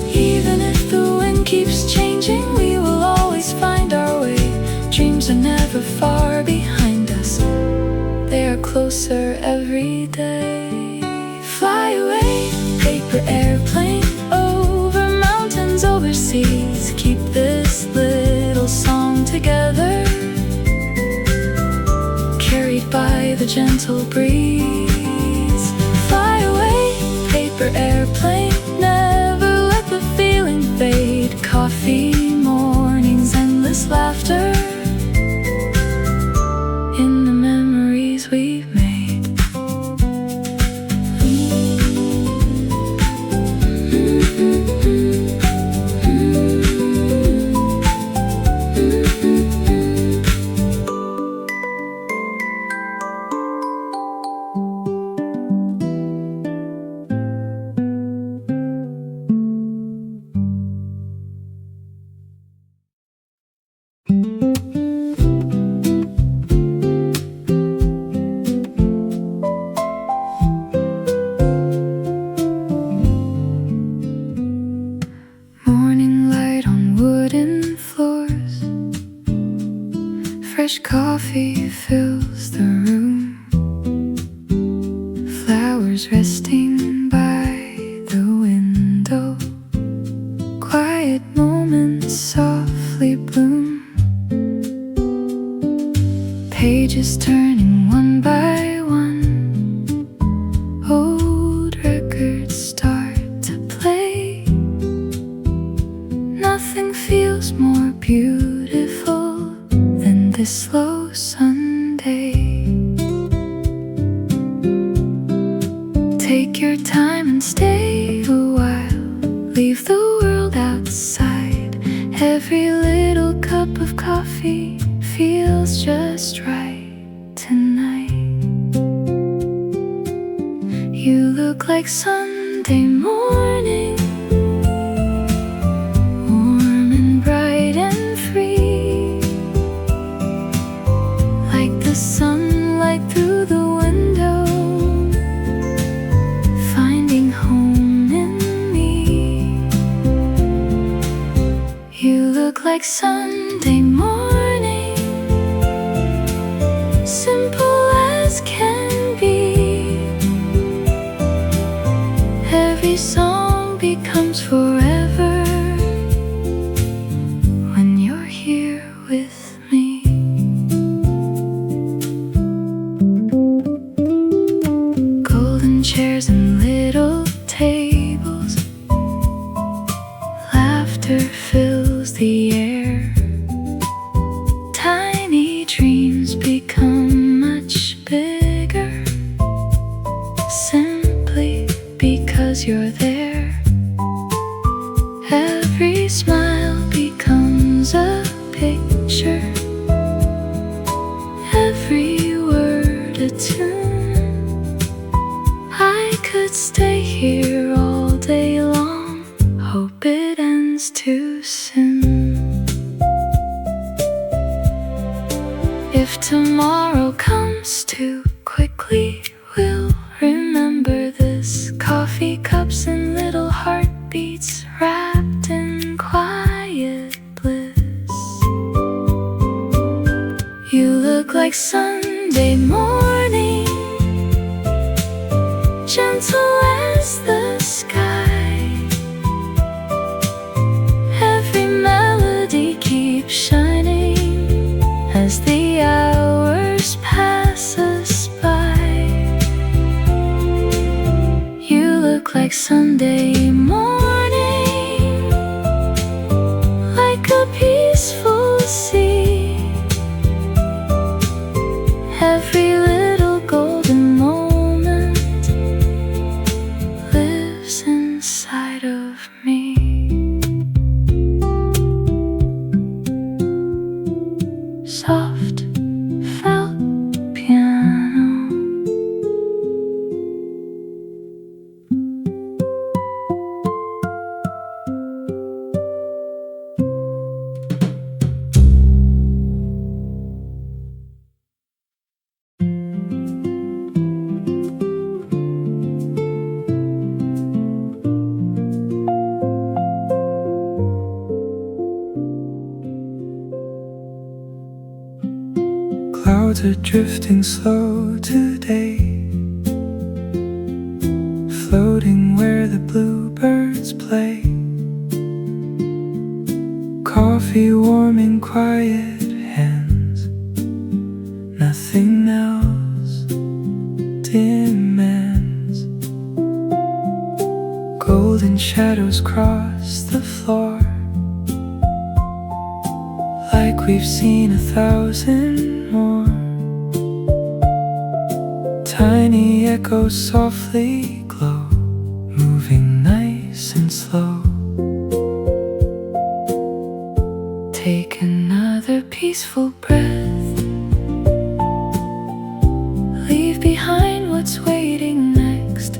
Even if the wind keeps changing, we will always find our way. Dreams are never far behind us, they are closer every day. Fly away, paper airplane, over mountains, over seas. Keep this little song together, carried by the gentle breeze. Fly away. Fresh coffee fills the room, flowers resting by the window, quiet moments softly bloom, pages turning one by one, old records start to play. Nothing feels more beautiful than this slow Sunday. Take your time and stay a while, leave the world outside. Every little cup of coffee feels just right tonight. You look like Sunday morning, warm and bright and free, like the sunlight through the window, finding home in me. You look like Sunday morning, simple as can be. Every song becomes forever when you're here with me. Golden chairs and little tables, laughter fills the air. Tiny dreams become much bigger, simply because you're there. Every smile becomes a picture, every word a tune. I could stay here all day long, hope it ends too soon. If tomorrow comes too quickly, we'll remember this. Coffee cups and little heartbeats wrapped in quiet bliss. You look like Sunday morning, gentle as the sky. Every melody keeps shining as the hours pass us by. You look like Sunday morning, like a peaceful sea. Every little golden moment lives inside of me. Soft felt piano. Clouds are drifting slow today, floating where the bluebirds play. Coffee warm in quiet hands, nothing else demands. Golden shadows cross the floor, like we've seen 1,000 more. Tiny echoes softly glow, moving nice and slow. Take another peaceful breath, leave behind what's waiting next.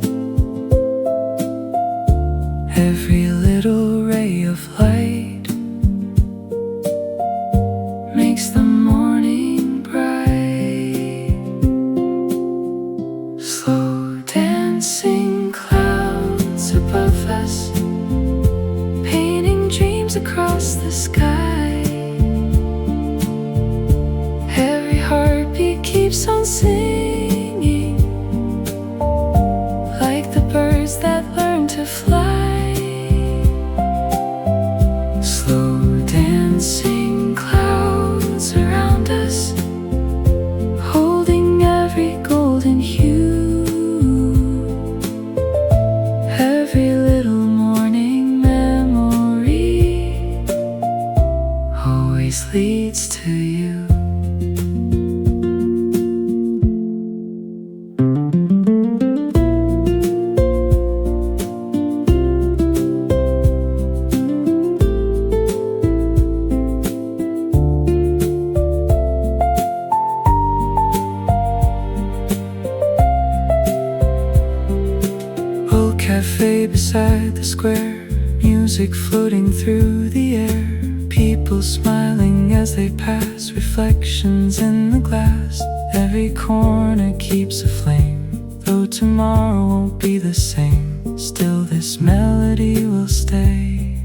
Every little ray of light makes the morning bright. Slow dancing clouds above us, painting dreams across the sky. to fly. Slow dancing clouds around us, holding every golden hue. Every little morning memory always leads to you. Old cafe beside the square, music floating through the air, people smiling as they pass, reflections in the glass. Every corner keeps a flame, though tomorrow won't be the same. Still this melody will stay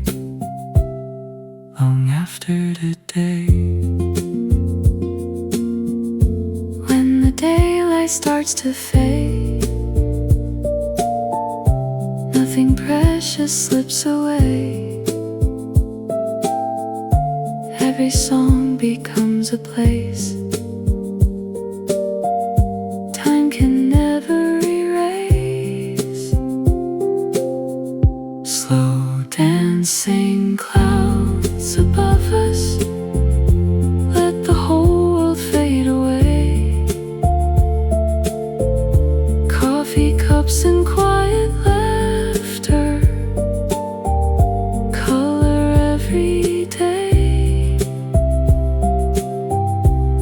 long after today. When the daylight starts to fade, nothing precious slips away. Every song becomes a place time can never erase. Slow dancing clouds above us, let the whole world fade away. Coffee cups and quiet laughter color every day.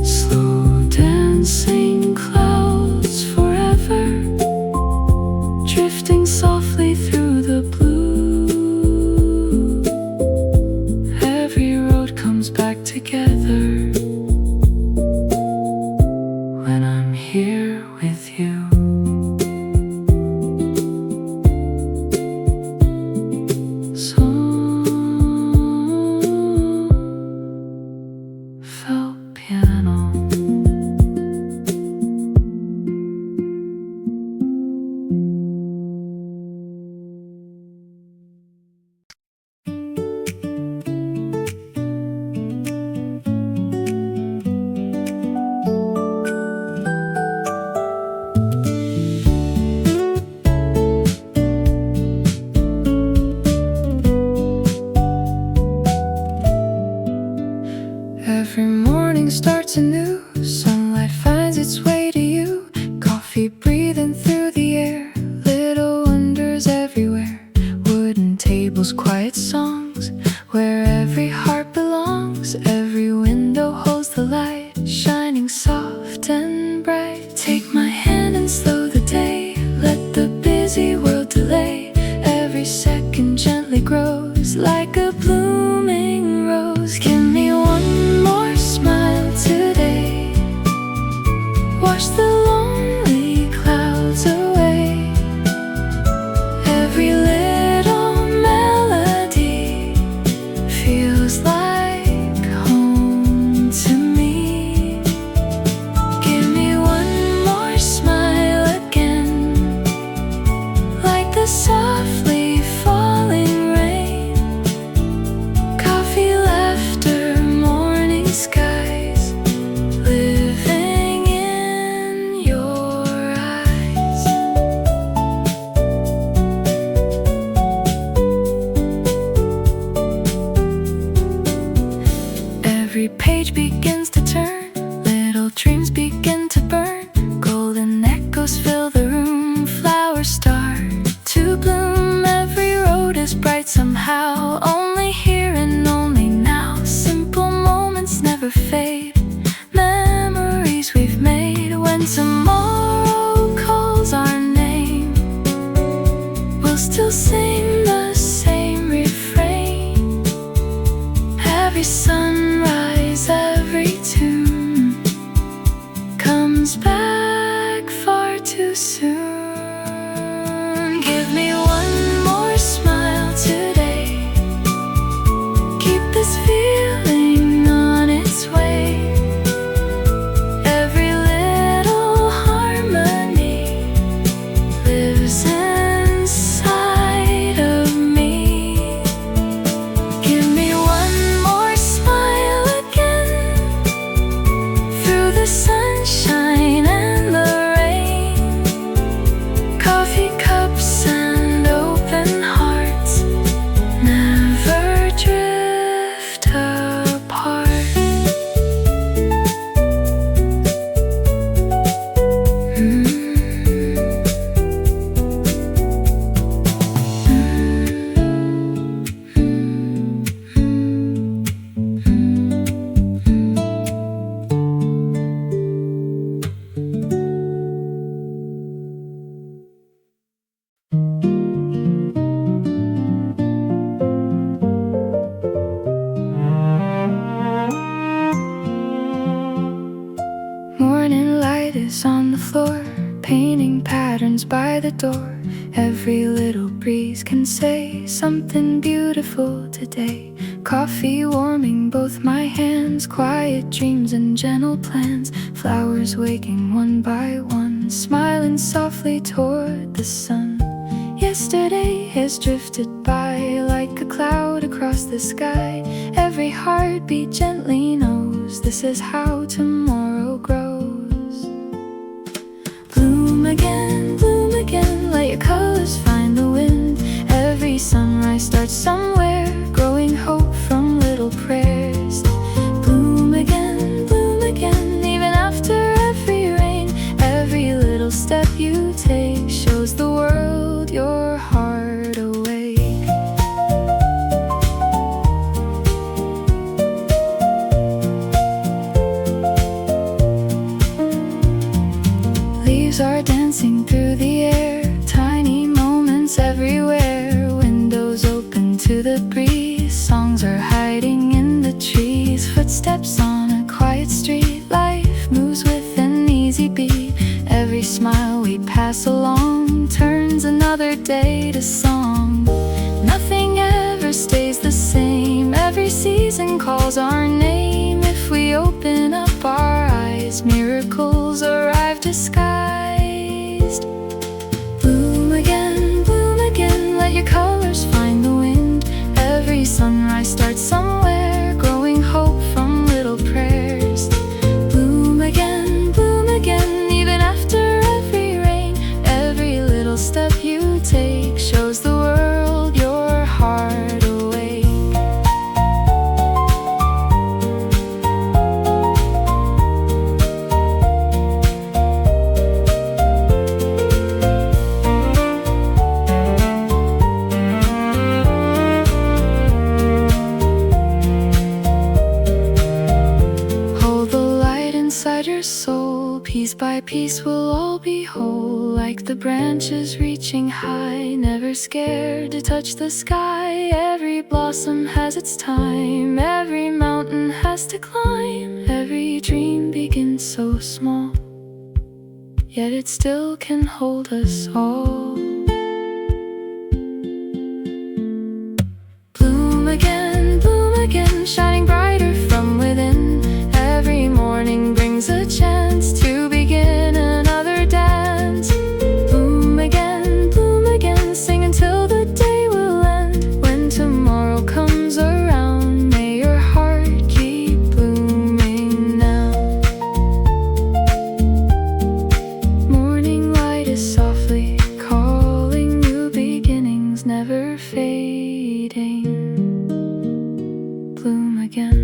Slow dancing clouds forever, drifting softly through the blue. Every road comes back together when I'm here with you. 𝗣𝗆𝘆𝗶𝘀𝘁. Every morning starts anew, sunlight finds its way to you. Coffee breathing through the air, little wonders everywhere. Wooden tables, quiet songs, where every heart belongs. Every window holds the light, shining soft and bright. Take my hand and slow the day, let the busy world delay. Every second gently grows like a blooming rose. Give me one more smile today, wash the lonely clouds away. Every little melody feels like home to me. Give me one more smile again, like the softly falling rain. Coffee, laughter, morning skies, living in your eyes. Every page begins to turn, little dreams begin to burn. Golden echoes fill the room, flowers start to bloom. Every road is bright somehow, only here and only now. Simple moments never fade, memories we've made. When tomorrow calls our name, we'll still sing the same refrain. Every sunrise, every tune comes back far too soon. Give me one more smile today, keep this feeling on its way. Every little harmony lives inside by the door. Every little breeze can say something beautiful today. Coffee warming both my hands, quiet dreams and gentle plans. Flowers waking one by one, smiling softly toward the sun. Yesterday has drifted by like a cloud across the sky. Every heartbeat gently knows this is how tomorrow grows. Bloom again, let your colors find the wind. Every sunrise starts somewhere, growing hope from little prayers. Bloom again, even after every rain. Every little step you take shows the world your heart awake. Leaves are dancing through the air, tiny moments everywhere. Windows open to the breeze, songs are hiding in the trees. Footsteps on a quiet street, life moves with an easy beat. Every smile we pass along turns another day to song. Nothing ever stays the same, every season calls our name. If we open up our eyes, miracles arrive disguised. Bloom again, let your colors find the wind. Every sunrise starts somewhere, growing hope from little prayers. Bloom again, even after every rain. Every little step you take shows the world your heart awake. Hold the light inside your soul, piece by piece we'll all be whole. Like the branches reaching high, never scared to touch the sky. Every blossom has its time, every mountain has to climb. Every dream begins so small, yet it still can hold us all. Bloom again, shining brighter from within. Every morning brings a chance to begin another dance. Bloom again, sing until the day will end. When tomorrow comes around, may your heart keep blooming now. Morning light is softly calling, new beginnings never fading. Bloom again.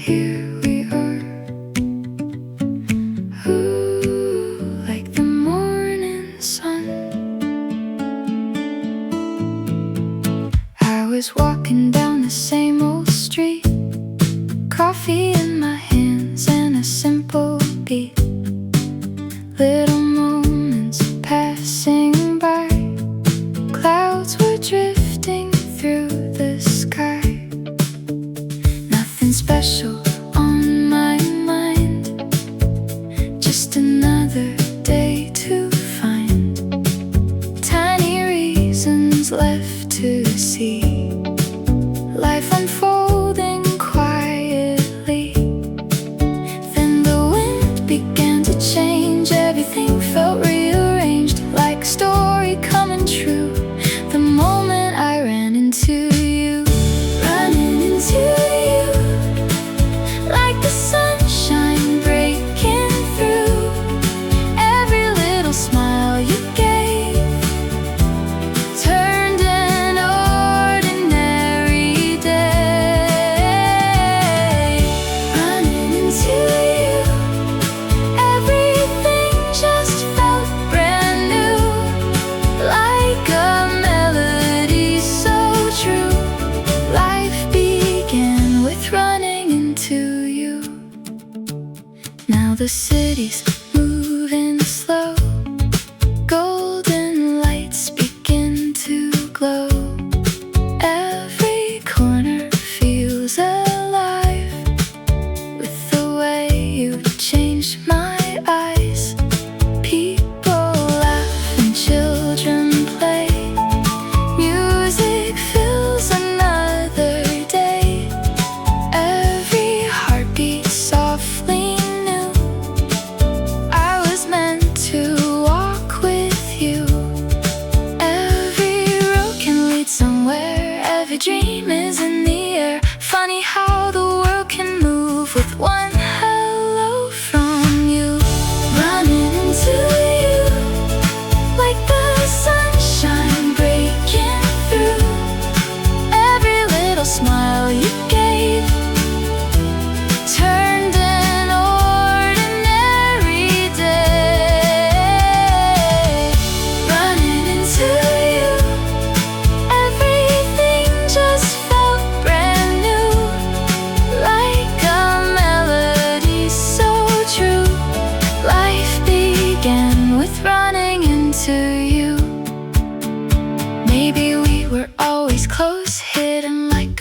Here we are, like the morning sun. I was walking down the same old street, coffee in my hands and a simple beat. Little moments passing by, clouds were drifting through the sky. Nothing special on my mind, just another day to find. Tiny reasons left to see, life unfolding quietly. Then the wind began to change, everything felt rearranged, like a story coming true. The moment I ran into you, running into you, like the sunshine breaking through. Every little smile you gave turned an ordinary day. Running into you, everything just felt brand new, like a melody so true. Life began with running into you. Now the city's moving slow, golden lights begin to glow. Every corner feels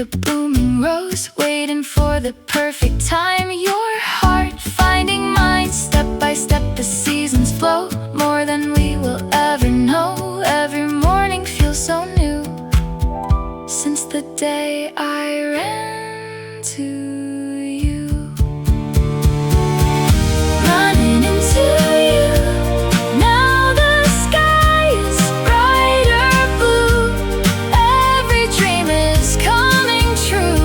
a blooming rose, waiting for the perfect time. Your heart finding mine, step by step the seasons flow, more than we will ever know. Every morning feels so new, since the day I ran to you. Running into you, now the sky is brighter blue. Every dream is coming true,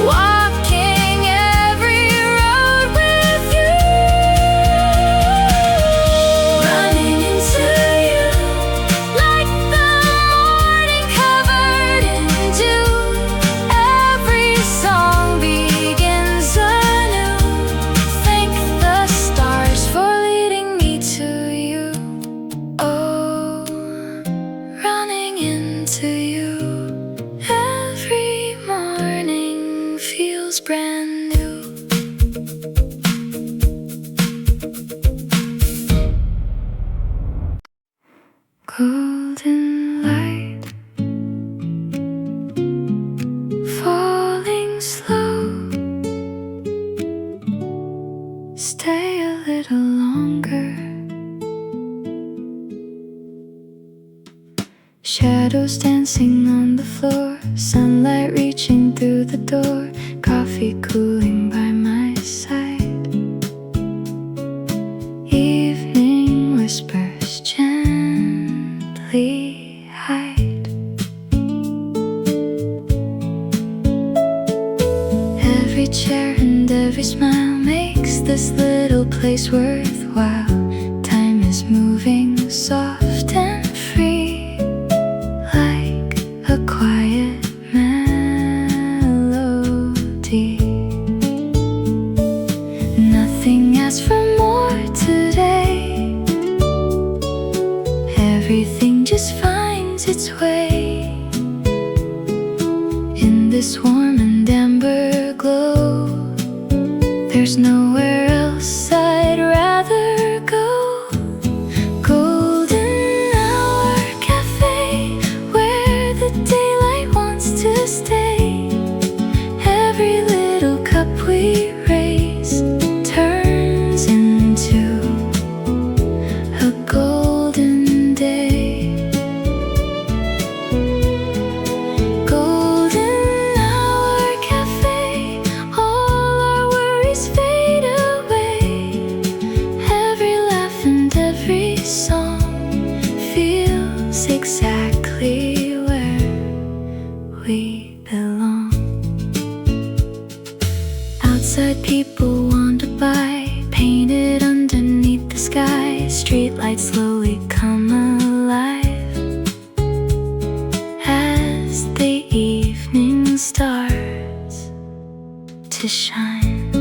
walking every road with you. Running into you, like the morning covered in dew. Every song begins anew. Thank the stars for leading me to you. Oh, running into you. Every morning feels brand new. Golden light falling slow. Stay a little longer. Shadows dancing on the floor, sunlight reaching through the door, coffee cooling by my side. Evening whispers gently hide. Every chair and every smile makes this little place worthwhile. Time is moving soft and free, like a quiet melody. Nothing asks for more today. Everything just finds its way in this warm and amber glow. There's nowhere else I'd rather go. Golden hour cafe, where the daylight wants to stay. Every little cup we raise turns into a golden day. Golden hour cafe, all our worries fade away. Every laugh and every song feels exactly where we belong. Outside people wander by, painted underneath the sky. Streetlights slowly come alive as the evening starts to shine.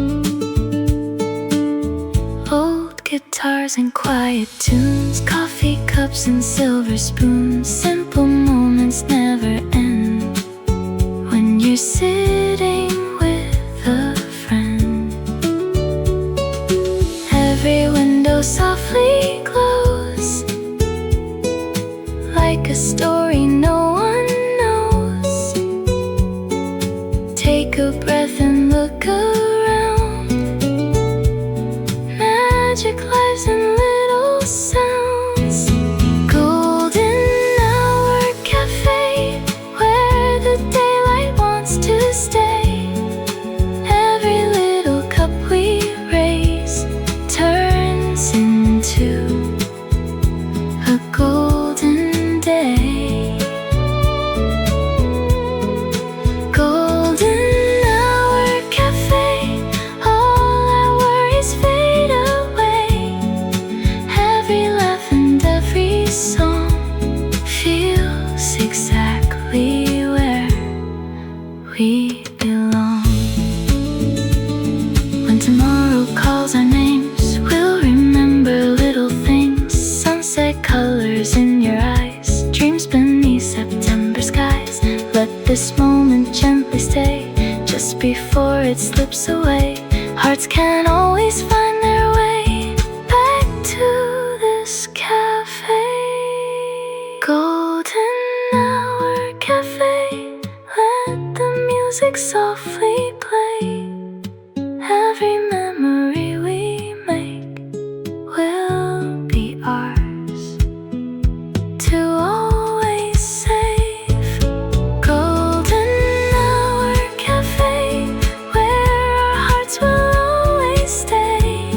Old guitars and quiet tunes, coffee cups and silver spoons. Simple moments never end when you're sitting with a friend. Every window softly glows, like a story no one knows. Take a breath and look around. Magic lives in little sounds. Golden hour cafe, where the daylight wants to stay. Every little cup we raise turns into a golden day. Golden hour cafe, all our worries fade away. Every laugh and every song feels exactly where we belong. When tomorrow calls our names, we'll remember little things. Sunset colors in your eyes, dreams beneath September skies. Let this moment gently stay, just before it slips away. Hearts can't always find their way back to this cafe. Golden hour cafe, music softly play. Every memory we make will be ours to always save. Golden Hour Cafe, where our hearts will always stay.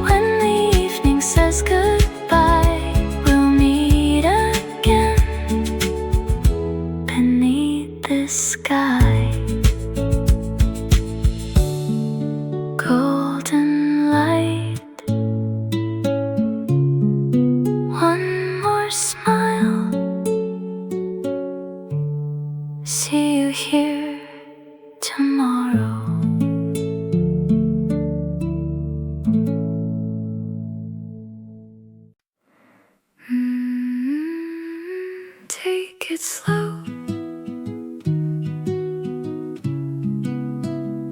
When the evening says goodbye, we'll meet again beneath this sky. Golden light, one more smile. See you here tomorrow. Take it slow.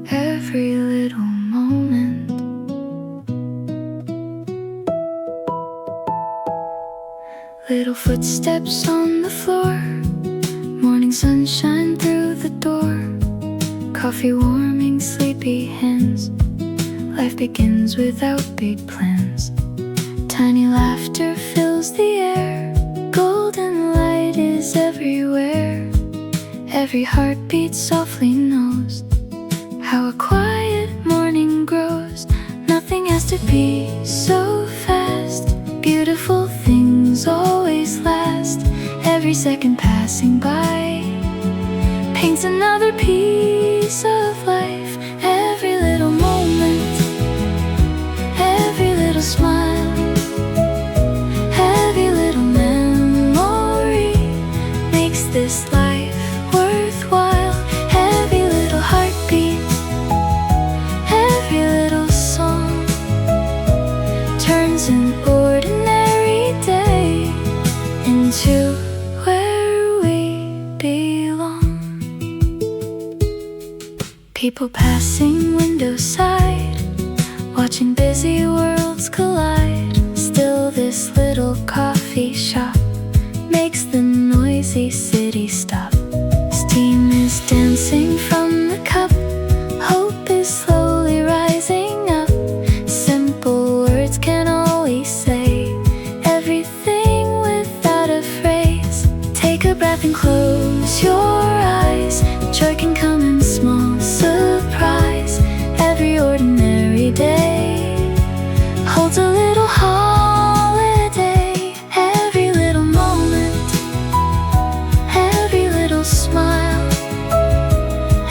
Every little moment, little footsteps on the floor, morning sunshine through the door, coffee warming sleepy hands. Life begins without big plans. Tiny laughter fills the air. Golden light is everywhere. Every heartbeat softly knows how a quiet morning grows. Nothing has to be so fast. Beautiful things always last. Every second passing by paints another piece of life. Every little moment, every little smile, every little memory makes this life worthwhile. Every little heartbeat, every little song turns an ordinary day into where we belong. People passing window side, watching busy worlds collide. Still this little coffee shop makes the noisy city stop. Steam is dancing from the cup. Hope is slowly rising up. Simple words can always say everything without a phrase. Take a breath and close your eyes. Joy can come in small surprise. Every ordinary day holds a little holiday. Every little moment, every little smile,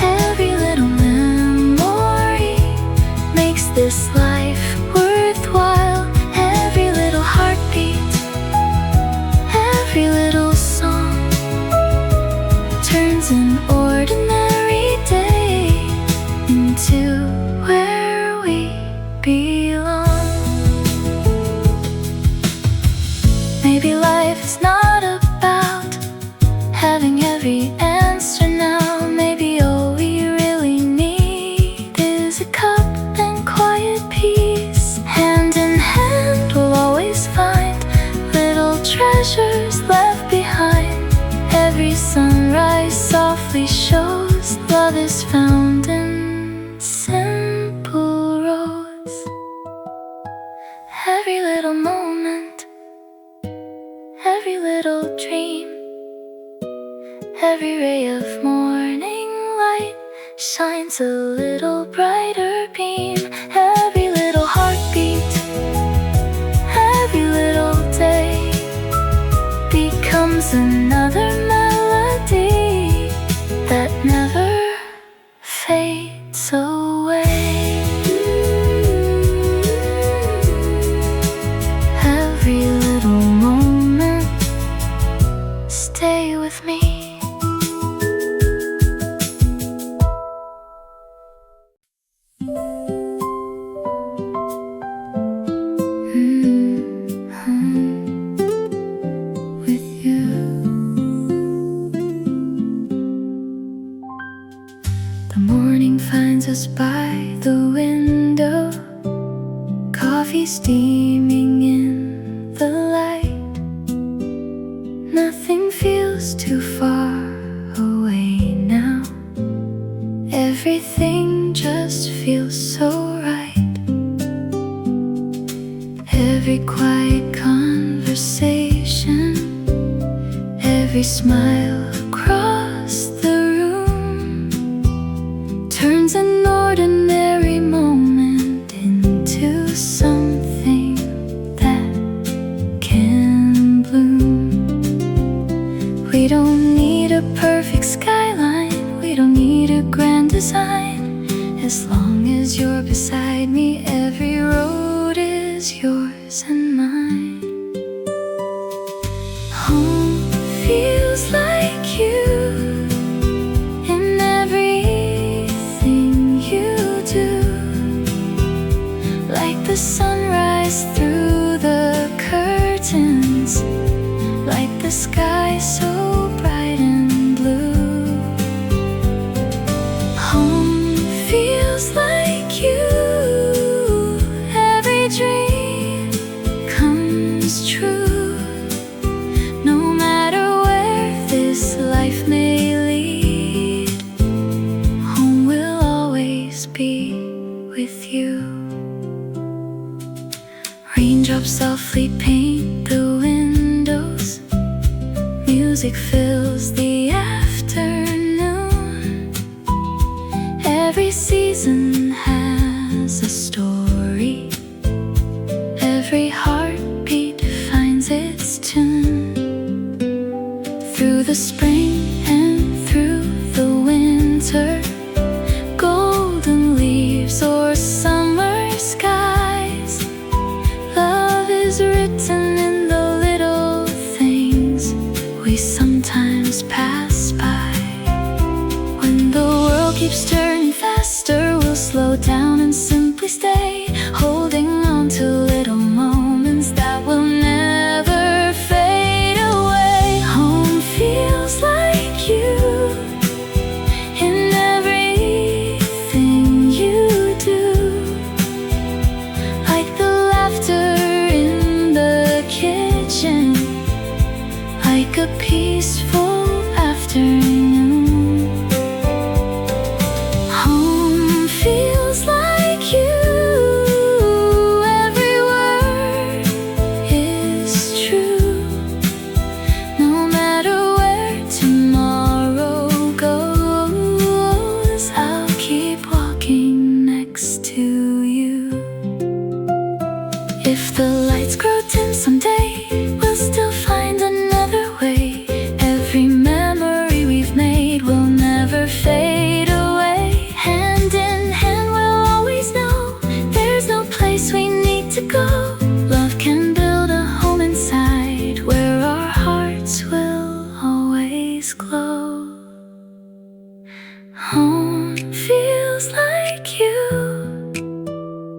every little memory makes this life worthwhile. Every little heartbeat, every little song turns an ordinary day into where we belong. Maybe life is not about having every answer now. Maybe all we really need is a cup and quiet peace. Hand in hand we'll always find little treasures left behind. Every sunrise softly shows love is found in simple roads. Every little moment, every little dream, every ray of morning light shines a little brighter beam. Every little heartbeat, every little day becomes another melody that never fades away. Every little moment, stay with me. With you. The morning finds us by the window, coffee steaming in the light. Nothing feels too far away now. feels so right. Every quiet conversation, every smile across the room turns an ordinary moment into something that can bloom. We don't need a perfect skyline, we don't need a grand design. As long as you're beside me, every road is yours and mine. Home feels like you in everything you do, like the sunrise through the curtains, like the sky so bright and blue. Home feels like you, every dream comes true. No matter where this life may lead, home will always be with you. Raindrops softly paint the windows, music fills the afternoon. Every season has a story, every heartbeat finds its tune. Through the spring and through the winter, golden leaves or summer skies, love is written in the little things we sometimes pass by. When the world keeps turning faster, we'll slow down and simply stay, holding on to little moments that will never fade away. Home feels like you in everything you do, like the laughter in the kitchen, like a peaceful afternoon. Home feels like you, every word is true. No matter where tomorrow goes, I'll keep walking next to you. If the lights grow dim someday, we'll still find another way. Every memory we've made will never fade away. Hand in hand we'll always know there's no place we need to go. Love can build a home inside where our hearts will always glow. Home feels like you,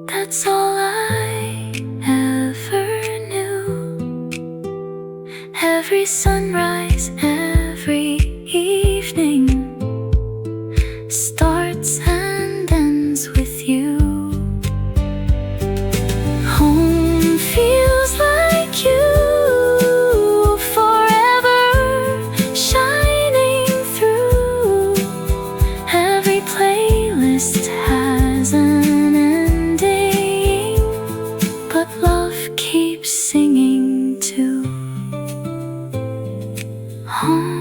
that's all I ever knew. Every sunrise, every evening starts and ends with you. Home feels like you, forever shining through. Every playlist has an ending, but love keeps singing too. Home